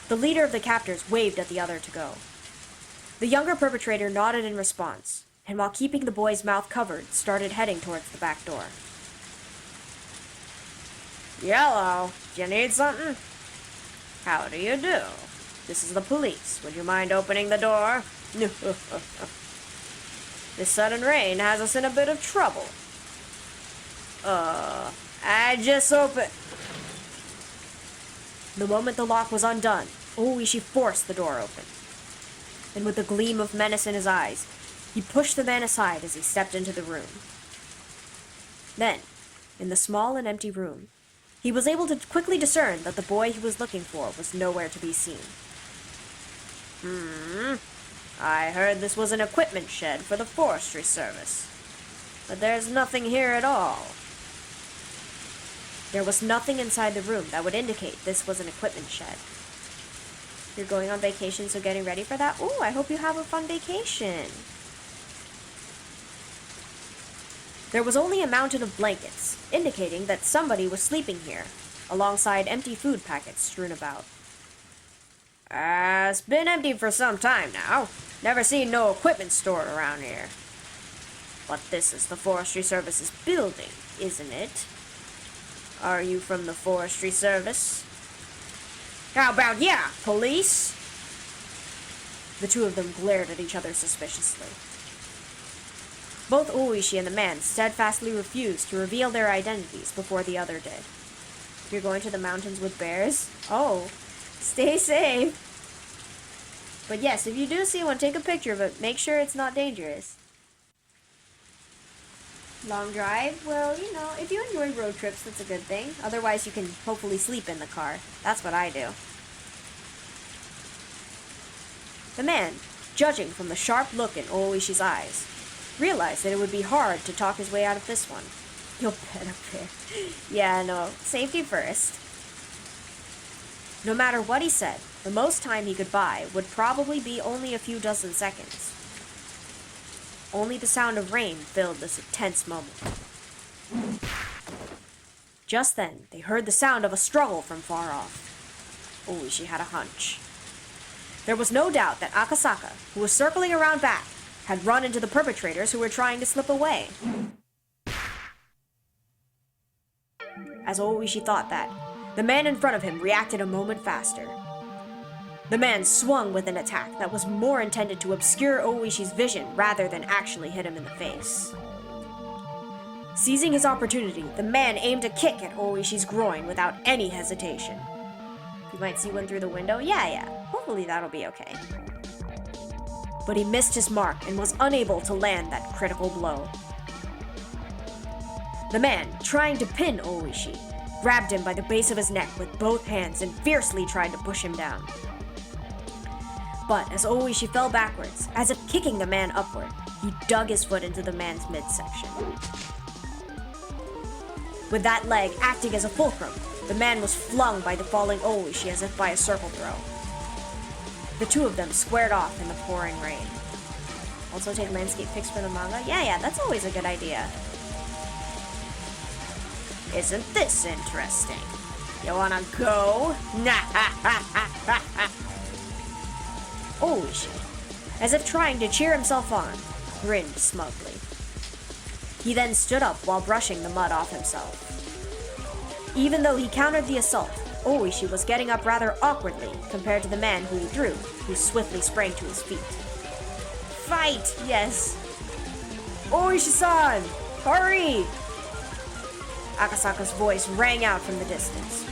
The leader of the captors waved at the other to go. The younger perpetrator nodded in response, and while keeping the boy's mouth covered, started heading towards the back door. Yellow, do you need something? How do you do? This is the police. Would you mind opening the door? This sudden rain has us in a bit of trouble. I just opened... The moment the lock was undone, Oishi forced the door open. And with a gleam of menace in his eyes, he pushed the man aside as he stepped into the room. Then, in the small and empty room, he was able to quickly discern that the boy he was looking for was nowhere to be seen. I heard this was an equipment shed for the Forestry Service, but there's nothing here at all. There was nothing inside the room that would indicate this was an equipment shed. You're going on vacation, so getting ready for that? Ooh, I hope you have a fun vacation. There was only a mountain of blankets, indicating that somebody was sleeping here, alongside empty food packets strewn about. It's been empty for some time now. Never seen no equipment stored around here. But this is the Forestry Service's building, isn't it? Are you from the Forestry Service? How about yeah, police? The two of them glared at each other suspiciously. Both Oishi and the man steadfastly refused to reveal their identities before the other did. You're going to the mountains with bears? Oh, stay safe. But yes, if you do see one, take a picture of it. Make sure it's not dangerous. Long drive? Well, you know, if you enjoy road trips, that's a good thing. Otherwise, you can hopefully sleep in the car. That's what I do. The man, judging from the sharp look in Oishi's eyes, realized that it would be hard to talk his way out of this one. You'll bet up there. Yeah, no, safety first. No matter what he said, the most time he could buy would probably be only a few dozen seconds. Only the sound of rain filled this tense moment. Just then, they heard the sound of a struggle from far off. Oishi had a hunch. There was no doubt that Akasaka, who was circling around back, had run into the perpetrators who were trying to slip away. As Oishi thought that, the man in front of him reacted a moment faster. The man swung with an attack that was more intended to obscure Oishi's vision rather than actually hit him in the face. Seizing his opportunity, the man aimed a kick at Oishi's groin without any hesitation. You might see one through the window? Yeah. Hopefully that'll be okay. But he missed his mark and was unable to land that critical blow. The man, trying to pin Oishi, grabbed him by the base of his neck with both hands and fiercely tried to push him down. But as Oishi fell backwards, as if kicking the man upward, he dug his foot into the man's midsection. With that leg acting as a fulcrum, the man was flung by the falling Oishi as if by a circle throw. The two of them squared off in the pouring rain. Also take landscape pics for the manga? Yeah, that's always a good idea. Isn't this interesting? You wanna go? Oishi, as if trying to cheer himself on, grinned smugly. He then stood up while brushing the mud off himself. Even though he countered the assault, Oishi was getting up rather awkwardly compared to the man who he threw, who swiftly sprang to his feet. Fight! Yes! Oishi-san! Hurry! Akasaka's voice rang out from the distance.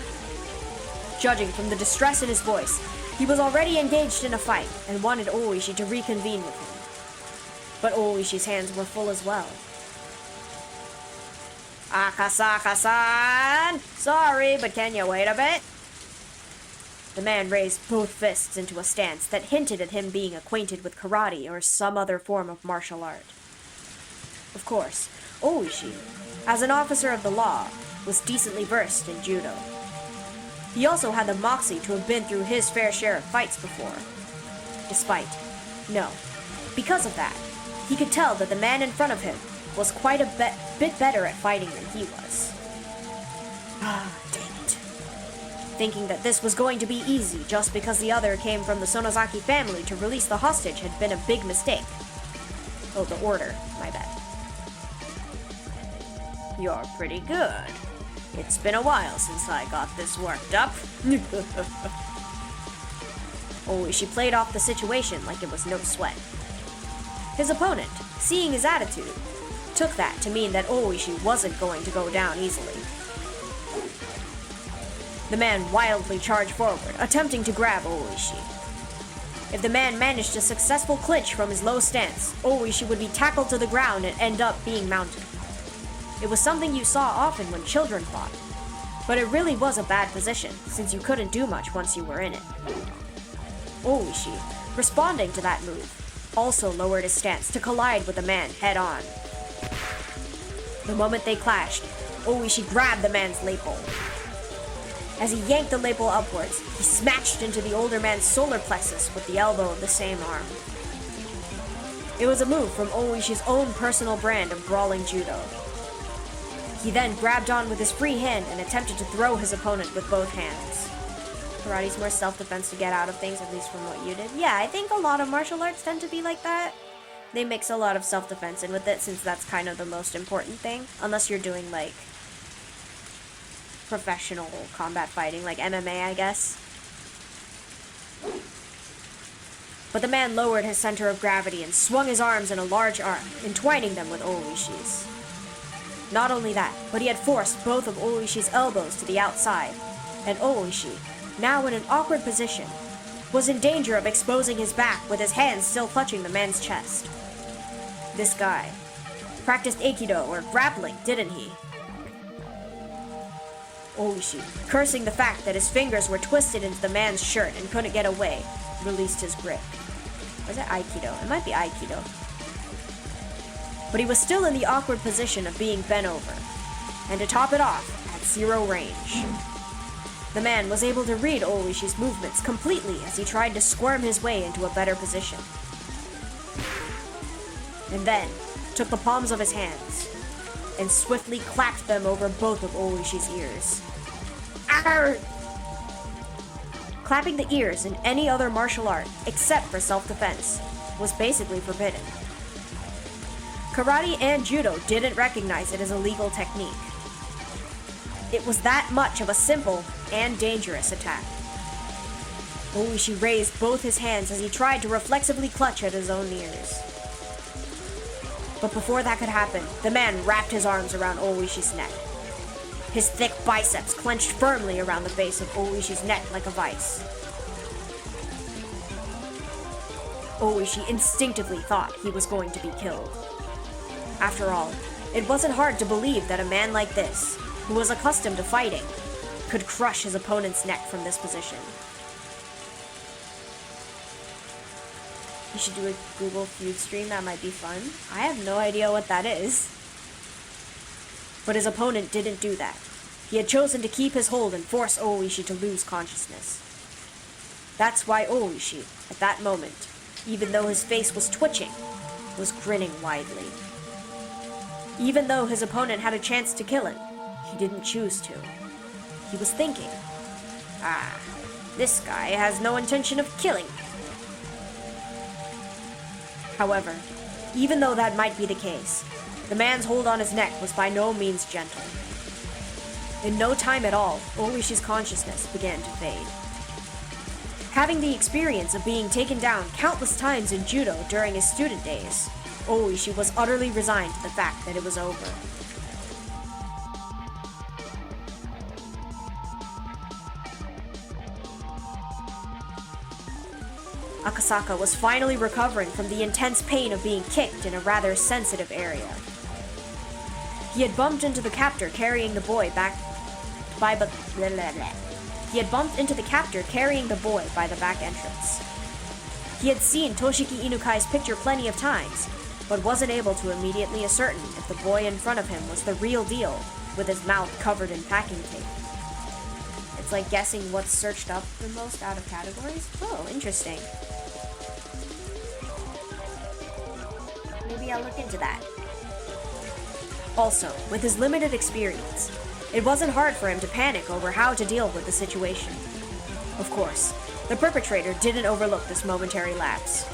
Judging from the distress in his voice, he was already engaged in a fight and wanted Oishi to reconvene with him. But Oishi's hands were full as well. Akasaka-san! Sorry, but can you wait a bit? The man raised both fists into a stance that hinted at him being acquainted with karate or some other form of martial art. Of course, Oishi, as an officer of the law, was decently versed in judo. He also had the moxie to have been through his fair share of fights before. Because of that, he could tell that the man in front of him was quite a bit better at fighting than he was. Dang it. Thinking that this was going to be easy just because the other came from the Sonozaki family to release the hostage had been a big mistake. Oh, the order, my bad. You're pretty good. It's been a while since I got this worked up. Oishi played off the situation like it was no sweat. His opponent, seeing his attitude, took that to mean that Oishi wasn't going to go down easily. The man wildly charged forward, attempting to grab Oishi. If the man managed a successful clinch from his low stance, Oishi would be tackled to the ground and end up being mounted. It was something you saw often when children fought, but it really was a bad position, since you couldn't do much once you were in it. Oishi, responding to that move, also lowered his stance to collide with the man head-on. The moment they clashed, Oishi grabbed the man's lapel. As he yanked the lapel upwards, he smashed into the older man's solar plexus with the elbow of the same arm. It was a move from Oishi's own personal brand of brawling judo. He then grabbed on with his free hand and attempted to throw his opponent with both hands. karate's more self-defense to get out of things, at least from what you did. Yeah, I think a lot of martial arts tend to be like that. They mix a lot of self-defense in with it, since that's kind of the most important thing. Unless you're doing, like, professional combat fighting, like MMA, I guess. But the man lowered his center of gravity and swung his arms in a large arc, entwining them with Oishi's. Not only that, but he had forced both of Oishi's elbows to the outside, and Oishi, now in an awkward position, was in danger of exposing his back with his hands still clutching the man's chest. This guy practiced Aikido or grappling, didn't he? Oishi, cursing the fact that his fingers were twisted into the man's shirt and couldn't get away, released his grip. Was it Aikido? It might be Aikido. But he was still in the awkward position of being bent over, and to top it off, at 0 range. The man was able to read Oishi's movements completely as he tried to squirm his way into a better position. And then took the palms of his hands and swiftly clapped them over both of Oishi's ears. Arr! Clapping the ears in any other martial art, except for self-defense, was basically forbidden. Karate and Judo didn't recognize it as a legal technique. It was that much of a simple and dangerous attack. Oishi raised both his hands as he tried to reflexively clutch at his own ears. But before that could happen, the man wrapped his arms around Oishi's neck. His thick biceps clenched firmly around the base of Oishi's neck like a vice. Oishi instinctively thought he was going to be killed. After all, it wasn't hard to believe that a man like this, who was accustomed to fighting, could crush his opponent's neck from this position. You should do a Google feud stream, that might be fun. I have no idea what that is. But his opponent didn't do that. He had chosen to keep his hold and force Oishi to lose consciousness. That's why Oishi, at that moment, even though his face was twitching, was grinning widely. Even though his opponent had a chance to kill him, he didn't choose to. He was thinking, this guy has no intention of killing me. However, even though that might be the case, the man's hold on his neck was by no means gentle. In no time at all, Oishi's consciousness began to fade. Having the experience of being taken down countless times in judo during his student days, Oishi was utterly resigned to the fact that it was over. Akasaka was finally recovering from the intense pain of being kicked in a rather sensitive area. He had bumped into the captor carrying the boy by the back entrance. He had seen Toshiki Inukai's picture plenty of times, but wasn't able to immediately ascertain if the boy in front of him was the real deal, with his mouth covered in packing tape. It's like guessing what's searched up the most out of categories. Oh, interesting. Maybe I'll look into that. Also, with his limited experience, it wasn't hard for him to panic over how to deal with the situation. Of course, the perpetrator didn't overlook this momentary lapse.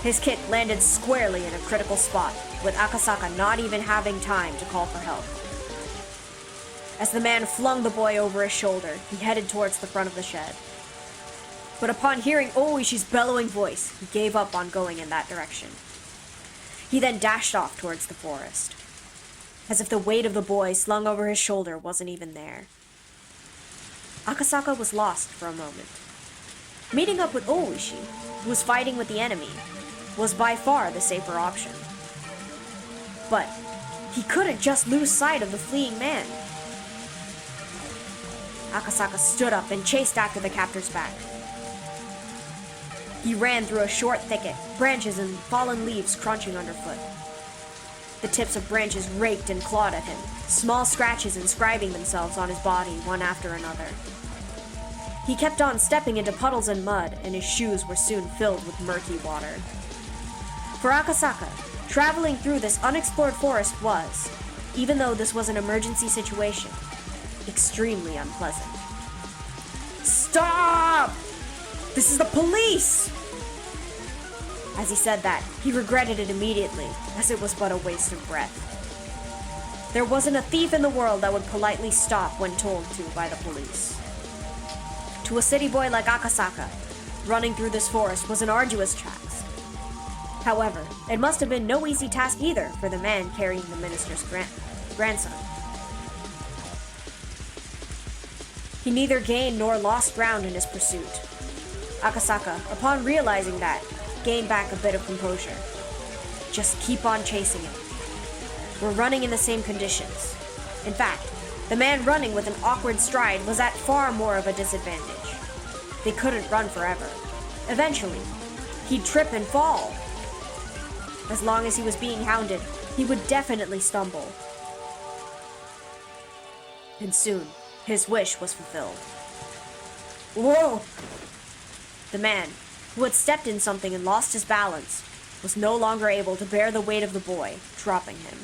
His kick landed squarely in a critical spot, with Akasaka not even having time to call for help. As the man flung the boy over his shoulder, he headed towards the front of the shed. But upon hearing Oishi's bellowing voice, he gave up on going in that direction. He then dashed off towards the forest, as if the weight of the boy slung over his shoulder wasn't even there. Akasaka was lost for a moment. Meeting up with Oishi, who was fighting with the enemy, was by far the safer option. But he couldn't just lose sight of the fleeing man. Akasaka stood up and chased after the captor's back. He ran through a short thicket, branches and fallen leaves crunching underfoot. The tips of branches raked and clawed at him, small scratches inscribing themselves on his body one after another. He kept on stepping into puddles and mud, and his shoes were soon filled with murky water. For Akasaka, traveling through this unexplored forest was, even though this was an emergency situation, extremely unpleasant. Stop! This is the police! As he said that, he regretted it immediately, as it was but a waste of breath. There wasn't a thief in the world that would politely stop when told to by the police. To a city boy like Akasaka, running through this forest was an arduous task. However, it must have been no easy task either for the man carrying the minister's grandson. He neither gained nor lost ground in his pursuit. Akasaka, upon realizing that, gained back a bit of composure. Just keep on chasing him. We're running in the same conditions. In fact, the man running with an awkward stride was at far more of a disadvantage. They couldn't run forever. Eventually, he'd trip and fall. As long as he was being hounded, he would definitely stumble. And soon, his wish was fulfilled. Whoa! The man, who had stepped in something and lost his balance, was no longer able to bear the weight of the boy, dropping him.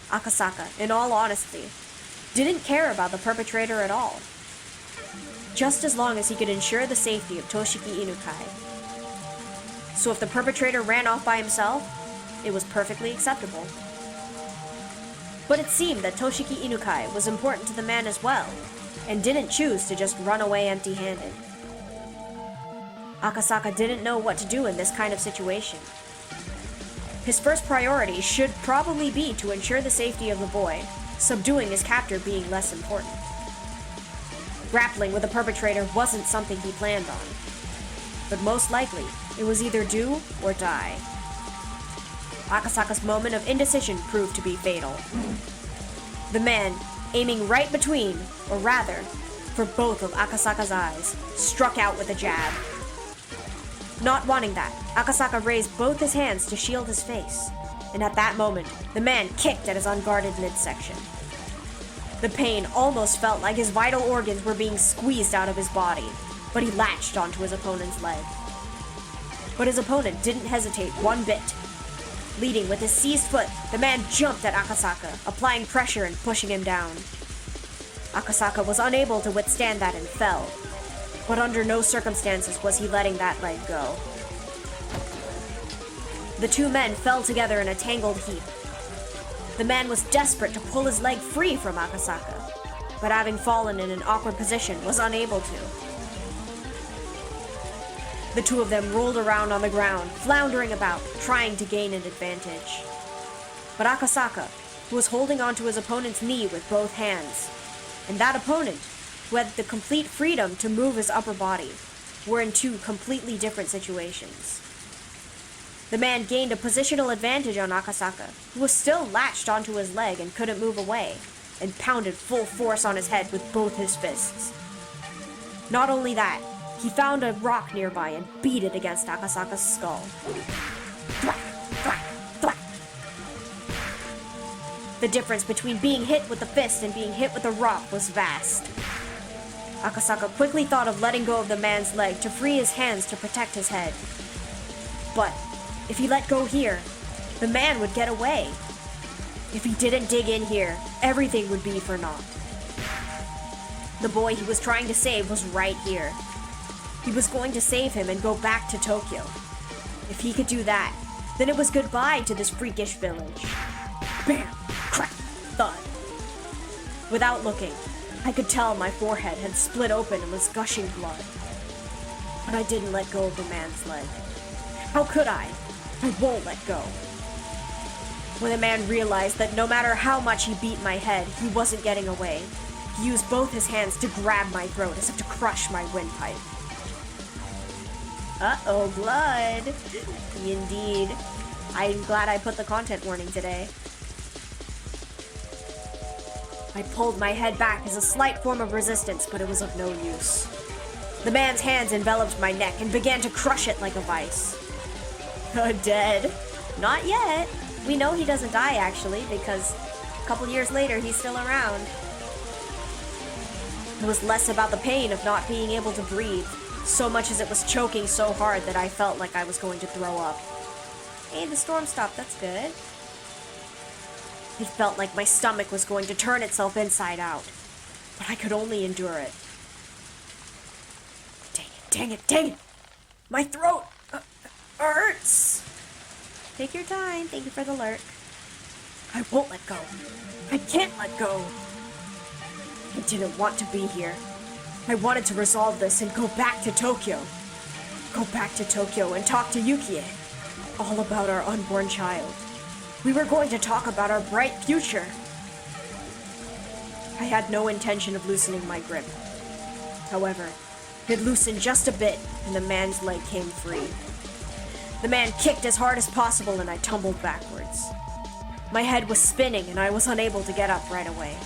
Akasaka, in all honesty, didn't care about the perpetrator at all. Just as long as he could ensure the safety of Toshiki Inukai. So if the perpetrator ran off by himself, it was perfectly acceptable. But it seemed that Toshiki Inukai was important to the man as well, and didn't choose to just run away empty-handed. Akasaka didn't know what to do in this kind of situation. His first priority should probably be to ensure the safety of the boy, subduing his captor being less important. Grappling with the perpetrator wasn't something he planned on, but most likely, it was either do or die. Akasaka's moment of indecision proved to be fatal. The man, aiming right between, or rather, for both of Akasaka's eyes, struck out with a jab. Not wanting that, Akasaka raised both his hands to shield his face, and at that moment, the man kicked at his unguarded midsection. The pain almost felt like his vital organs were being squeezed out of his body, but he latched onto his opponent's leg. But his opponent didn't hesitate one bit. Leading with his seized foot, the man jumped at Akasaka, applying pressure and pushing him down. Akasaka was unable to withstand that and fell, but under no circumstances was he letting that leg go. The two men fell together in a tangled heap. The man was desperate to pull his leg free from Akasaka, but having fallen in an awkward position, was unable to. The two of them rolled around on the ground, floundering about, trying to gain an advantage. But Akasaka, who was holding onto his opponent's knee with both hands, and that opponent, who had the complete freedom to move his upper body, were in two completely different situations. The man gained a positional advantage on Akasaka, who was still latched onto his leg and couldn't move away, and pounded full force on his head with both his fists. Not only that, he found a rock nearby and beat it against Akasaka's skull. Thwack, thwack, thwack. The difference between being hit with the fist and being hit with a rock was vast. Akasaka quickly thought of letting go of the man's leg to free his hands to protect his head. But if he let go here, the man would get away. If he didn't dig in here, everything would be for naught. The boy he was trying to save was right here. He was going to save him and go back to Tokyo. If he could do that, then it was goodbye to this freakish village. Bam! Crack! Thud! Without looking, I could tell my forehead had split open and was gushing blood. But I didn't let go of the man's leg. How could I? I won't let go. When the man realized that no matter how much he beat my head, he wasn't getting away, he used both his hands to grab my throat as if to crush my windpipe. Uh-oh, blood. Indeed. I'm glad I put the content warning today. I pulled my head back as a slight form of resistance, but it was of no use. The man's hands enveloped my neck and began to crush it like a vice. Dead. Not yet. We know he doesn't die, actually, because a couple years later, he's still around. It was less about the pain of not being able to breathe, so much as it was choking so hard that I felt like I was going to throw up. Hey, the storm stopped, that's good. It felt like my stomach was going to turn itself inside out, but I could only endure it. Dang it! My throat hurts! Take your time. Thank you for the lurk. I won't let go. I can't let go. I didn't want to be here. I wanted to resolve this and go back to Tokyo. Go back to Tokyo and talk to Yukie. All about our unborn child. We were going to talk about our bright future. I had no intention of loosening my grip. However, it loosened just a bit and the man's leg came free. The man kicked as hard as possible and I tumbled backwards. My head was spinning and I was unable to get up right away.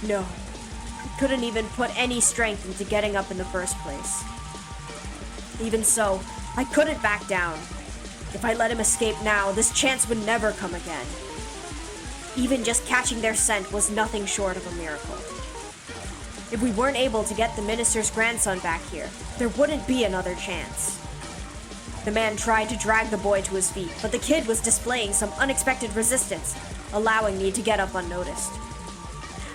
No, I couldn't even put any strength into getting up in the first place. Even so, I couldn't back down. If I let him escape now, this chance would never come again. Even just catching their scent was nothing short of a miracle. If we weren't able to get the minister's grandson back here, there wouldn't be another chance. The man tried to drag the boy to his feet, but the kid was displaying some unexpected resistance, allowing me to get up unnoticed.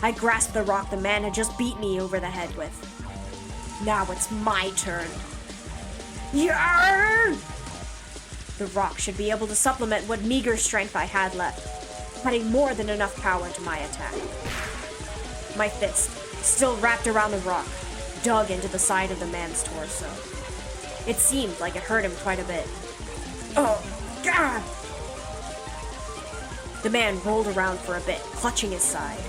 I grasped the rock the man had just beat me over the head with. Now it's my turn. Yarr! The rock should be able to supplement what meager strength I had left, adding more than enough power to my attack. My fist, still wrapped around the rock, dug into the side of the man's torso. It seemed like it hurt him quite a bit. Oh, God! The man rolled around for a bit, clutching his side.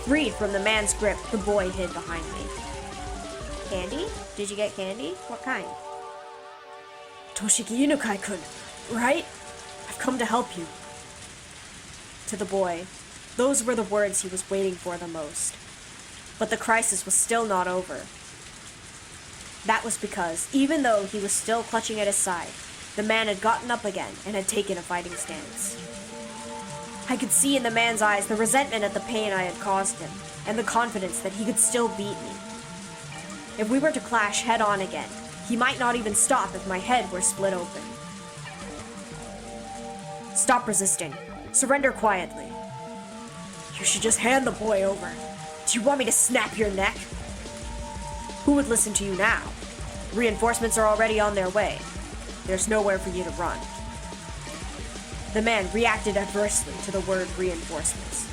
Freed from the man's grip, the boy hid behind me. Candy? Did you get candy? What kind? Toshiki Inukai-kun, right? I've come to help you. To the boy, those were the words he was waiting for the most. But the crisis was still not over. That was because, even though he was still clutching at his side, the man had gotten up again and had taken a fighting stance. I could see in the man's eyes the resentment at the pain I had caused him, and the confidence that he could still beat me. If we were to clash head-on again, he might not even stop if my head were split open. Stop resisting. Surrender quietly. You should just hand the boy over. Do you want me to snap your neck? Who would listen to you now? Reinforcements are already on their way. There's nowhere for you to run. The man reacted adversely to the word reinforcements.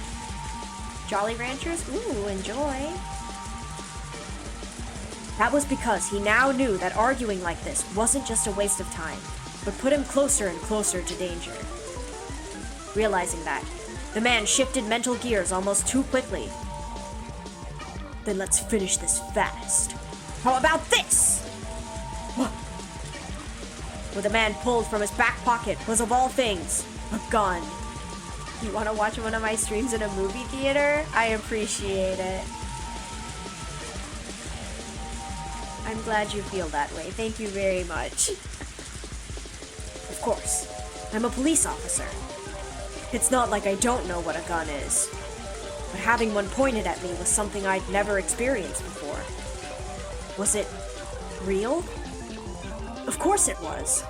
Jolly Ranchers? Ooh, enjoy. That was because he now knew that arguing like this wasn't just a waste of time, but put him closer and closer to danger. Realizing that, the man shifted mental gears almost too quickly. Then let's finish this fast. How about this? What the man pulled from his back pocket was, of all things, a gun. You want to watch one of my streams in a movie theater? I appreciate it. I'm glad you feel that way. Thank you very much. Of course, I'm a police officer. It's not like I don't know what a gun is. But having one pointed at me was something I'd never experienced before. Was it real? Of course it was.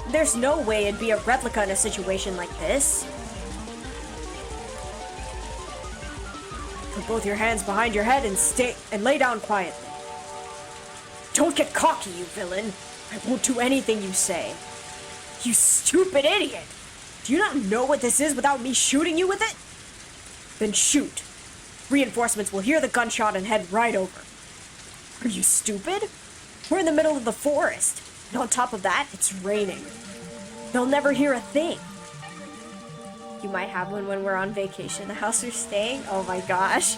There's no way it'd be a replica in a situation like this. Put both your hands behind your head and lay down quietly. Don't get cocky, you villain. I won't do anything you say. You stupid idiot! Do you not know what this is without me shooting you with it? Then shoot. Reinforcements will hear the gunshot and head right over. Are you stupid? We're in the middle of the forest. And on top of that, it's raining. They'll never hear a thing. You might have one when we're on vacation. The house we're staying? Oh my gosh.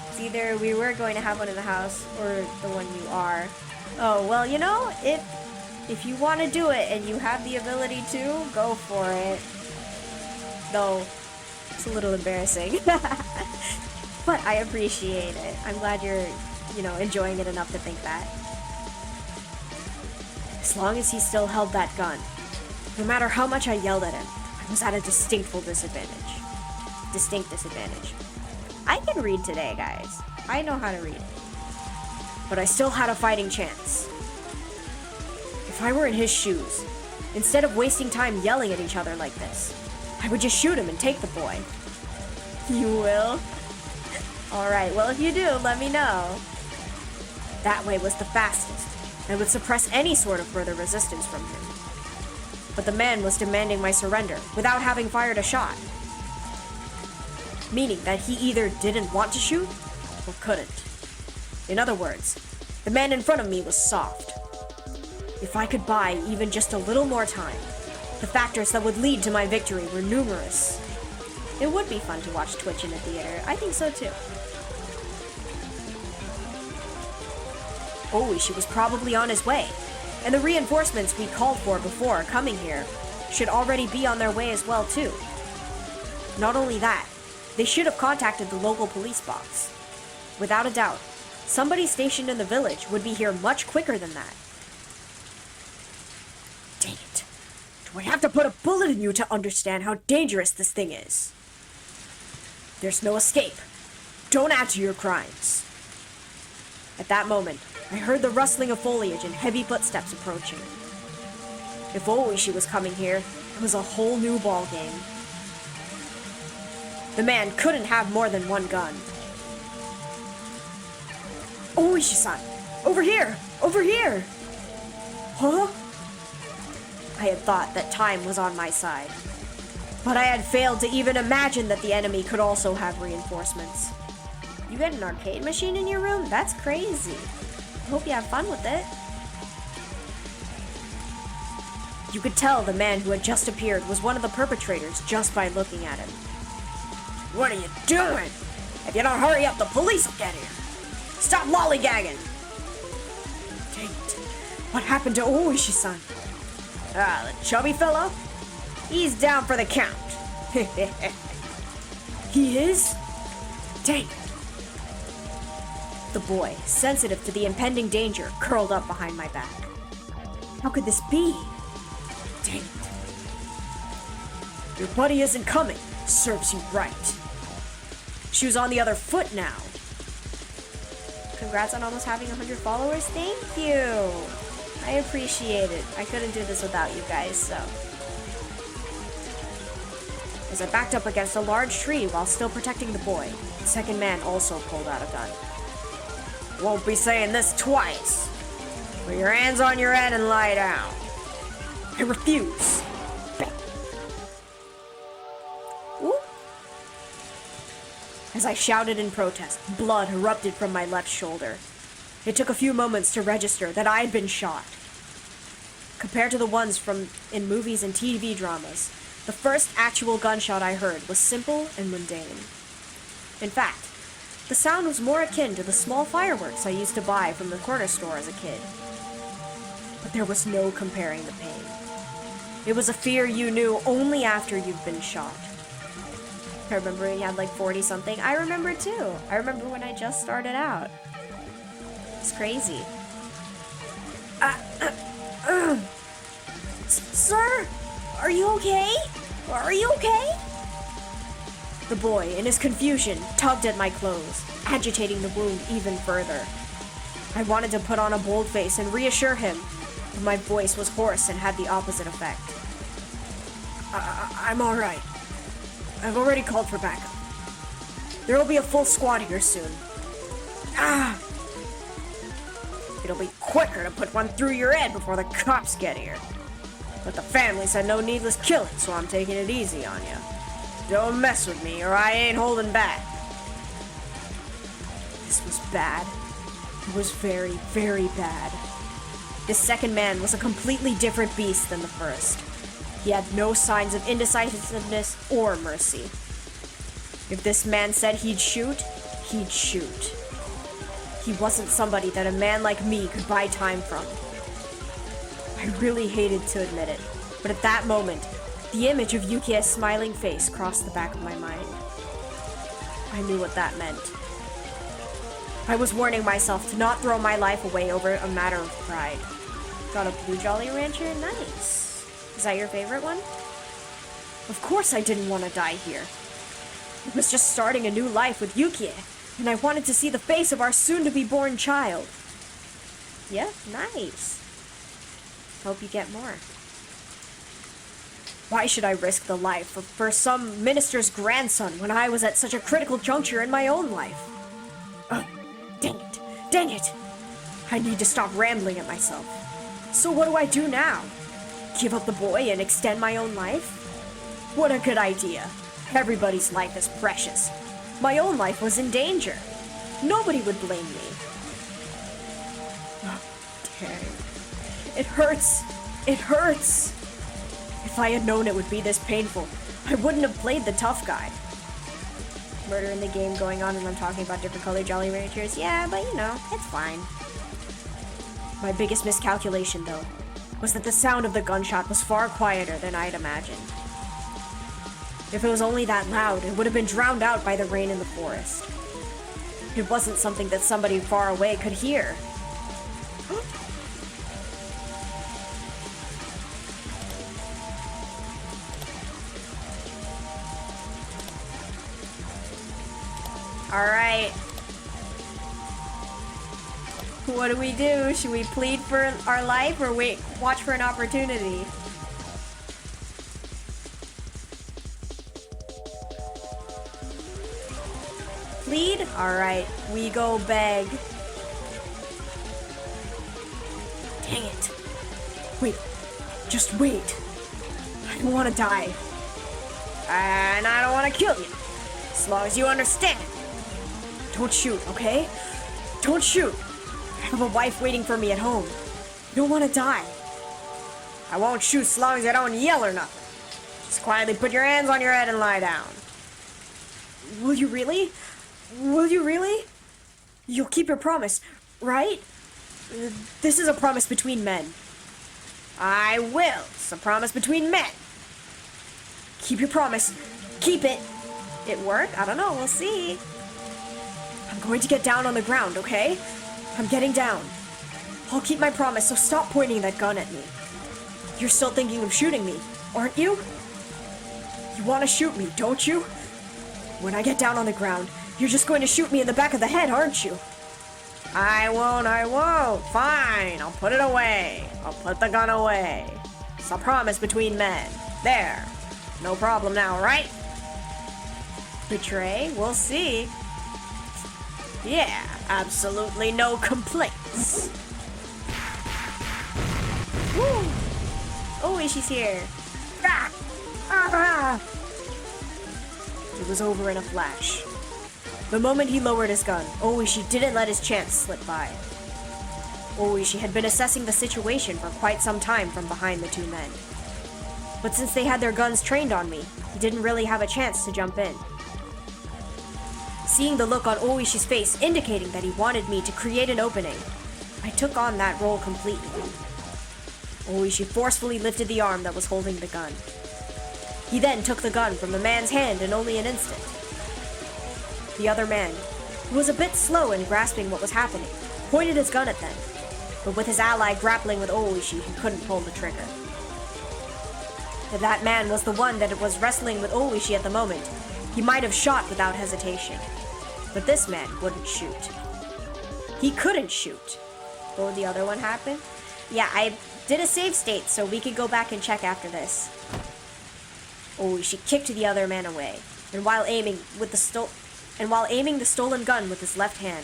It's either we were going to have one in the house or the one you are. Oh, well, you know, if you want to do it and you have the ability to, go for it. Though, it's a little embarrassing. But I appreciate it. I'm glad you're, enjoying it enough to think that. As long as he still held that gun, no matter how much I yelled at him, I was at a distinct disadvantage. I can read today, guys. I know how to read. But I still had a fighting chance. If I were in his shoes, instead of wasting time yelling at each other like this, I would just shoot him and take the boy. You will? Alright, well if you do, let me know. That way was the fastest, and would suppress any sort of further resistance from him. But the man was demanding my surrender without having fired a shot. Meaning that he either didn't want to shoot, or couldn't. In other words, the man in front of me was soft. If I could buy even just a little more time, the factors that would lead to my victory were numerous. It would be fun to watch Twitch in a theater. I think so too. Oishi was probably on his way, and the reinforcements we called for before coming here should already be on their way as well too. Not only that, they should have contacted the local police box. Without a doubt, somebody stationed in the village would be here much quicker than that. Dang it. Do I have to put a bullet in you to understand how dangerous this thing is? There's no escape. Don't add to your crimes. At that moment, I heard the rustling of foliage and heavy footsteps approaching. If Oishi was coming here, it was a whole new ballgame. The man couldn't have more than one gun. Oishi-san! Over here! Over here! Huh? I had thought that time was on my side. But I had failed to even imagine that the enemy could also have reinforcements. You got an arcade machine in your room? That's crazy. I hope you have fun with it. You could tell the man who had just appeared was one of the perpetrators just by looking at him. What are you doing? If you don't hurry up, the police will get here. Stop lollygagging! Dang it. What happened to Oishi-san? The chubby fellow? He's down for the count. He is? Dang it. The boy, sensitive to the impending danger, curled up behind my back. How could this be? Dang it. Your buddy isn't coming. Serves you right. She was on the other foot now. Congrats on almost having 100 followers. Thank you. I appreciate it. I couldn't do this without you guys, so. As I backed up against a large tree while still protecting the boy, the second man also pulled out a gun. Won't be saying this twice. Put your hands on your head and lie down. I refuse. Ooh. As I shouted in protest, blood erupted from my left shoulder. It took a few moments to register that I had been shot. Compared to the ones in movies and TV dramas, the first actual gunshot I heard was simple and mundane. In fact, the sound was more akin to the small fireworks I used to buy from the corner store as a kid. But there was no comparing the pain. It was a fear you knew only after you've been shot. I remember when you had like 40 something. I remember too. I remember when I just started out. It's crazy. Sir? Are you okay? Are you okay? The boy, in his confusion, tugged at my clothes, agitating the wound even further. I wanted to put on a bold face and reassure him, but my voice was hoarse and had the opposite effect. I'm alright. I've already called for backup. There will be a full squad here soon. It'll be quicker to put one through your head before the cops get here. But the family said no needless killing, so I'm taking it easy on you. Don't mess with me or I ain't holding back. This was bad. It was very, very bad. This second man was a completely different beast than the first. He had no signs of indecisiveness or mercy. If this man said he'd shoot, he'd shoot. He wasn't somebody that a man like me could buy time from. I really hated to admit it, but at that moment, the image of Yukie's smiling face crossed the back of my mind. I knew what that meant. I was warning myself to not throw my life away over a matter of pride. Got a Blue Jolly Rancher? Nice. Is that your favorite one? Of course I didn't want to die here. I was just starting a new life with Yukie, and I wanted to see the face of our soon-to-be-born child. Yeah, nice. Hope you get more. Why should I risk the life for some minister's grandson when I was at such a critical juncture in my own life? Oh, dang it! Dang it! I need to stop rambling at myself. So what do I do now? Give up the boy and extend my own life? What a good idea. Everybody's life is precious. My own life was in danger. Nobody would blame me. Oh, dang. It hurts. It hurts. If I had known it would be this painful, I wouldn't have played the tough guy. Murder in the game going on and I'm talking about different colored Jolly Ranchers. Yeah, but you know, it's fine. My biggest miscalculation, though, was that the sound of the gunshot was far quieter than I'd imagined. If it was only that loud, it would have been drowned out by the rain in the forest. It wasn't something that somebody far away could hear. Alright. What do we do? Should we plead for our life or wait, watch for an opportunity? Plead? Alright, we go beg. Dang it. Wait, just wait. I don't want to die. And I don't want to kill you. As long as you understand. Don't shoot, okay? Don't shoot. I have a wife waiting for me at home. I don't want to die. I won't shoot as long as I don't yell or nothing. Just quietly put your hands on your head and lie down. Will you really? Will you really? You'll keep your promise, right? This is a promise between men. I will. It's a promise between men. Keep your promise. Keep it. It work? I don't know. We'll see. I'm going to get down on the ground, okay? I'm getting down. I'll keep my promise, so stop pointing that gun at me. You're still thinking of shooting me, aren't you? You want to shoot me, don't you? When I get down on the ground, you're just going to shoot me in the back of the head, aren't you? I won't. Fine, I'll put it away. I'll put the gun away. It's a promise between men. There. No problem now, right? Betray? We'll see. Yeah, absolutely no complaints. Woo! Oh, she's here. Ah! Ah! It was over in a flash. The moment he lowered his gun, Oishi didn't let his chance slip by. Oishi had been assessing the situation for quite some time from behind the two men. But since they had their guns trained on me, he didn't really have a chance to jump in. Seeing the look on Oishi's face indicating that he wanted me to create an opening, I took on that role completely. Oishi forcefully lifted the arm that was holding the gun. He then took the gun from the man's hand in only an instant. The other man, who was a bit slow in grasping what was happening, pointed his gun at them, but with his ally grappling with Oishi, he couldn't pull the trigger. If that man was the one that was wrestling with Oishi at the moment, he might have shot without hesitation. But this man wouldn't shoot. He couldn't shoot. What would the other one happen? Yeah, I did a save state, so we could go back and check after this. Oishi kicked the other man away, and while aiming the stolen gun with his left hand,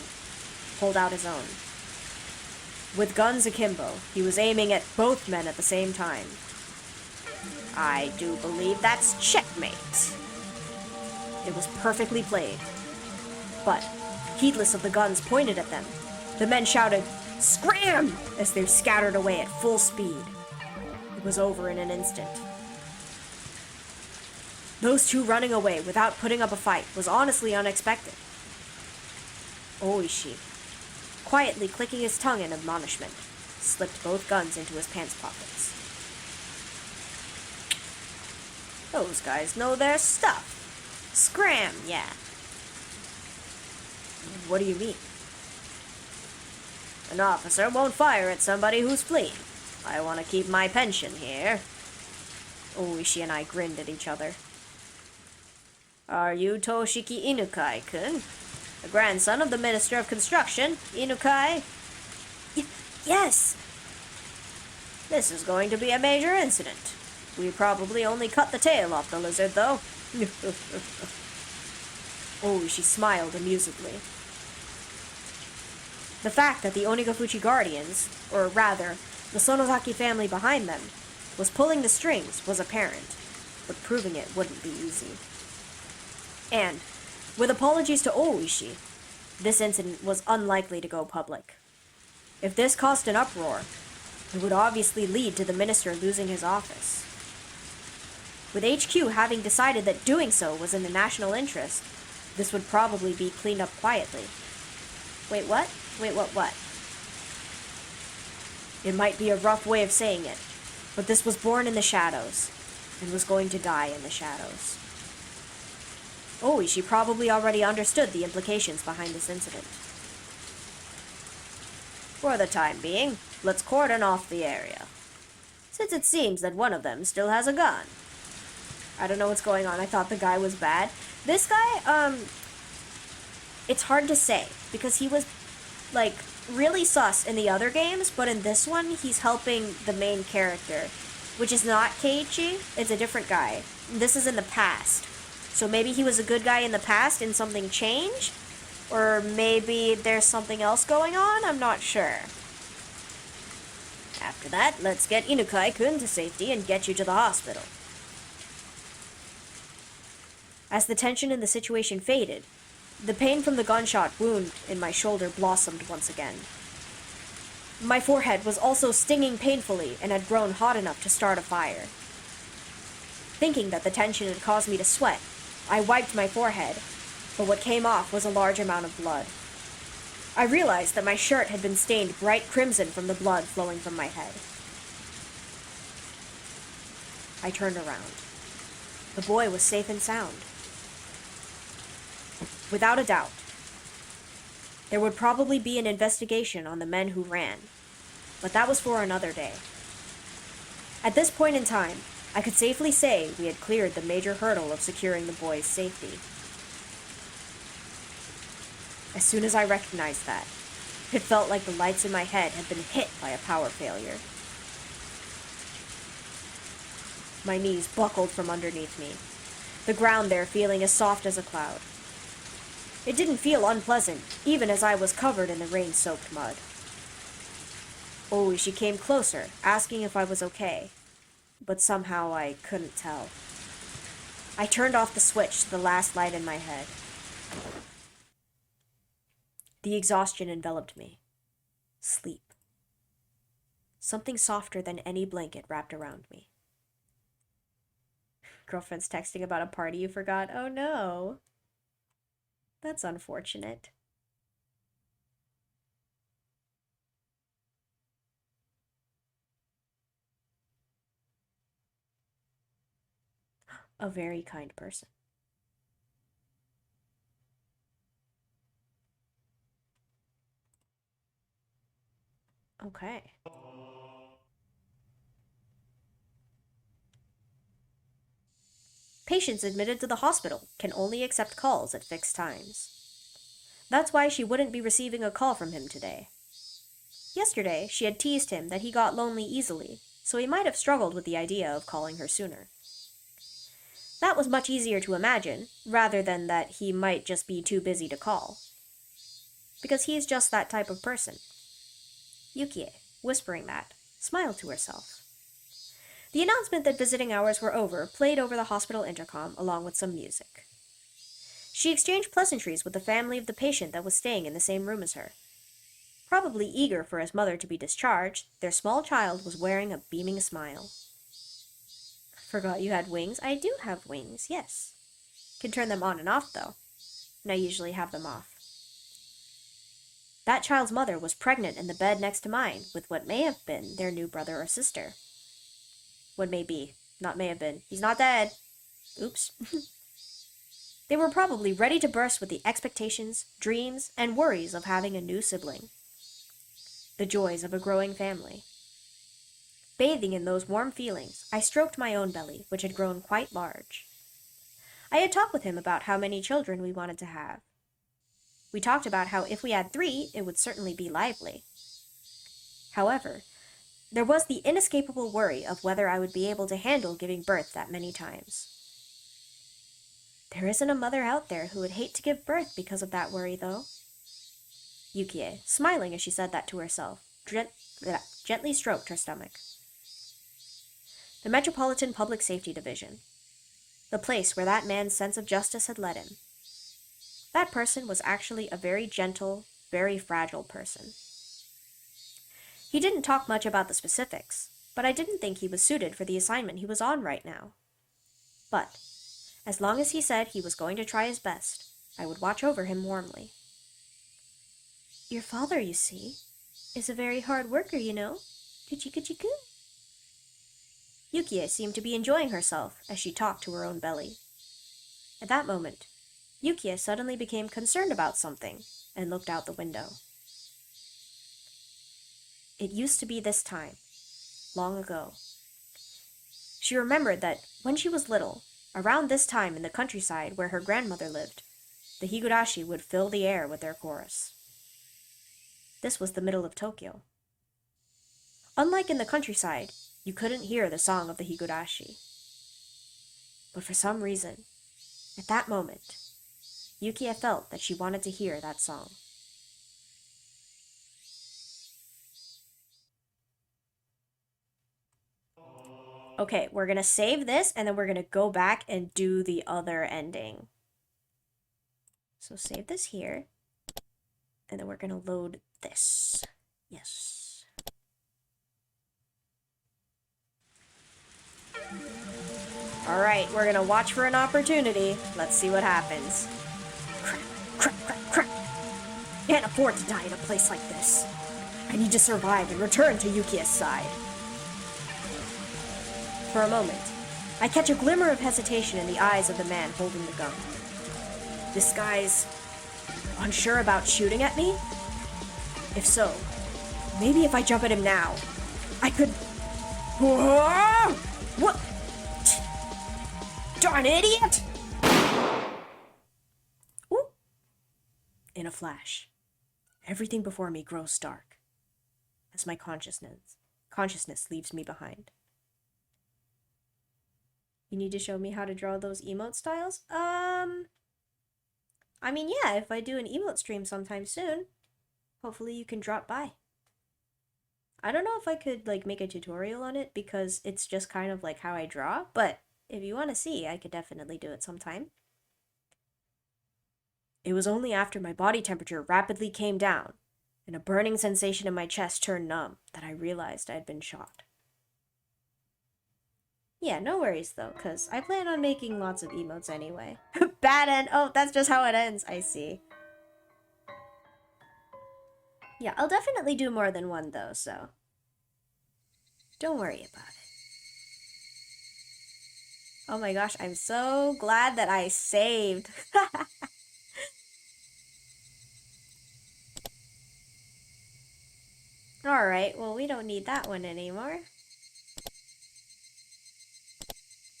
pulled out his own. With guns akimbo, he was aiming at both men at the same time. I do believe that's checkmate. It was perfectly played. But, heedless of the guns pointed at them, the men shouted, "Scram!" as they scattered away at full speed. It was over in an instant. Those two running away without putting up a fight was honestly unexpected. Oishi, quietly clicking his tongue in admonishment, slipped both guns into his pants pockets. Those guys know their stuff. Scram, yeah. What do you mean? An officer won't fire at somebody who's fleeing. I want to keep my pension here. Oishi and I grinned at each other. Are you Toshiki Inukai-kun? The grandson of the Minister of Construction, Inukai? Yes! This is going to be a major incident. We probably only cut the tail off the lizard, though. Oishi smiled amusedly. The fact that the Onigafuchi Guardians, or rather, the Sonozaki family behind them, was pulling the strings was apparent, but proving it wouldn't be easy. And, with apologies to Oishi, this incident was unlikely to go public. If this caused an uproar, it would obviously lead to the minister losing his office. With HQ having decided that doing so was in the national interest, this would probably be cleaned up quietly. Wait, what? Wait, what? It might be a rough way of saying it, but this was born in the shadows, and was going to die in the shadows. She probably already understood the implications behind this incident. For the time being, let's cordon off the area, since it seems that one of them still has a gun. I don't know what's going on. I thought the guy was bad. This guy, it's hard to say, because he was, like, really sus in the other games, but in this one, he's helping the main character, which is not Keiichi, it's a different guy. This is in the past. So maybe he was a good guy in the past and something changed? Or maybe there's something else going on? I'm not sure. After that, let's get Inukai-kun to safety and get you to the hospital. As the tension in the situation faded, the pain from the gunshot wound in my shoulder blossomed once again. My forehead was also stinging painfully and had grown hot enough to start a fire. Thinking that the tension had caused me to sweat, I wiped my forehead, but what came off was a large amount of blood. I realized that my shirt had been stained bright crimson from the blood flowing from my head. I turned around. The boy was safe and sound. Without a doubt, there would probably be an investigation on the men who ran, but that was for another day. At this point in time, I could safely say we had cleared the major hurdle of securing the boy's safety. As soon as I recognized that, it felt like the lights in my head had been hit by a power failure. My knees buckled from underneath me, the ground there feeling as soft as a cloud. It didn't feel unpleasant, even as I was covered in the rain-soaked mud. She came closer, asking if I was okay, but somehow I couldn't tell. I turned off the switch to the last light in my head. The exhaustion enveloped me. Sleep. Something softer than any blanket wrapped around me. Girlfriend's texting about a party you forgot. Oh no. That's unfortunate. A very kind person. Okay. Patients admitted to the hospital can only accept calls at fixed times. That's why she wouldn't be receiving a call from him today. Yesterday, she had teased him that he got lonely easily, so he might have struggled with the idea of calling her sooner. That was much easier to imagine, rather than that he might just be too busy to call. Because he's just that type of person. Yukie, whispering that, smiled to herself. The announcement that visiting hours were over played over the hospital intercom along with some music. She exchanged pleasantries with the family of the patient that was staying in the same room as her. Probably eager for his mother to be discharged, their small child was wearing a beaming smile. Forgot you had wings? I do have wings, yes. Can turn them on and off, though. And I usually have them off. That child's mother was pregnant in the bed next to mine with what may have been their new brother or sister. What may be, not may have been. He's not dead. Oops. They were probably ready to burst with the expectations, dreams, and worries of having a new sibling. The joys of a growing family. Bathing in those warm feelings, I stroked my own belly, which had grown quite large. I had talked with him about how many children we wanted to have. We talked about how if we had 3, it would certainly be lively. However, there was the inescapable worry of whether I would be able to handle giving birth that many times. There isn't a mother out there who would hate to give birth because of that worry, though. Yukie, smiling as she said that to herself, gently stroked her stomach. The Metropolitan Public Safety Division. The place where that man's sense of justice had led him. That person was actually a very gentle, very fragile person. He didn't talk much about the specifics, but I didn't think he was suited for the assignment he was on right now. But, as long as he said he was going to try his best, I would watch over him warmly. Your father, you see, is a very hard worker, you know. Kuchi-kuchi-ku. Yukie seemed to be enjoying herself as she talked to her own belly. At that moment, Yukie suddenly became concerned about something and looked out the window. It used to be this time, long ago. She remembered that when she was little, around this time in the countryside where her grandmother lived, the Higurashi would fill the air with their chorus. This was the middle of Tokyo. Unlike in the countryside, you couldn't hear the song of the Higurashi. But for some reason, at that moment, Yukie felt that she wanted to hear that song. Okay, we're gonna save this and then we're gonna go back and do the other ending. So save this here. And then we're gonna load this. Yes. Alright, we're gonna watch for an opportunity. Let's see what happens. Crap, crap, crap, crap. Can't afford to die in a place like this. I need to survive and return to Yukie's side. For a moment, I catch a glimmer of hesitation in the eyes of the man holding the gun. This guy's unsure about shooting at me? If so, maybe if I jump at him now, I could... Whoa! What? Darn idiot! Ooh. In a flash, everything before me grows dark as my consciousness leaves me behind. You need to show me how to draw those emote styles? I mean, yeah, if I do an emote stream sometime soon, hopefully you can drop by. I don't know if I could, like, make a tutorial on it because it's just kind of like how I draw, but if you want to see, I could definitely do it sometime. It was only after my body temperature rapidly came down and a burning sensation in my chest turned numb that I realized I had been shot. Yeah, no worries though, because I plan on making lots of emotes anyway. Bad end! Oh, that's just how it ends, I see. Yeah, I'll definitely do more than one though, so don't worry about it. Oh my gosh, I'm so glad that I saved. Alright, well we don't need that one anymore.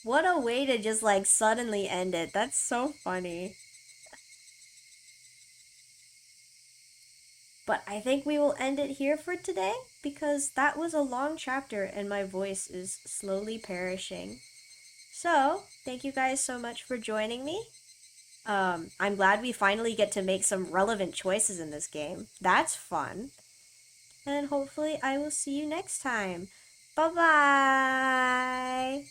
What a way to just like suddenly end it. That's so funny. But I think we will end it here for today because that was a long chapter and my voice is slowly perishing. So, thank you guys so much for joining me. I'm glad we finally get to make some relevant choices in this game. That's fun. And hopefully I will see you next time. Bye-bye!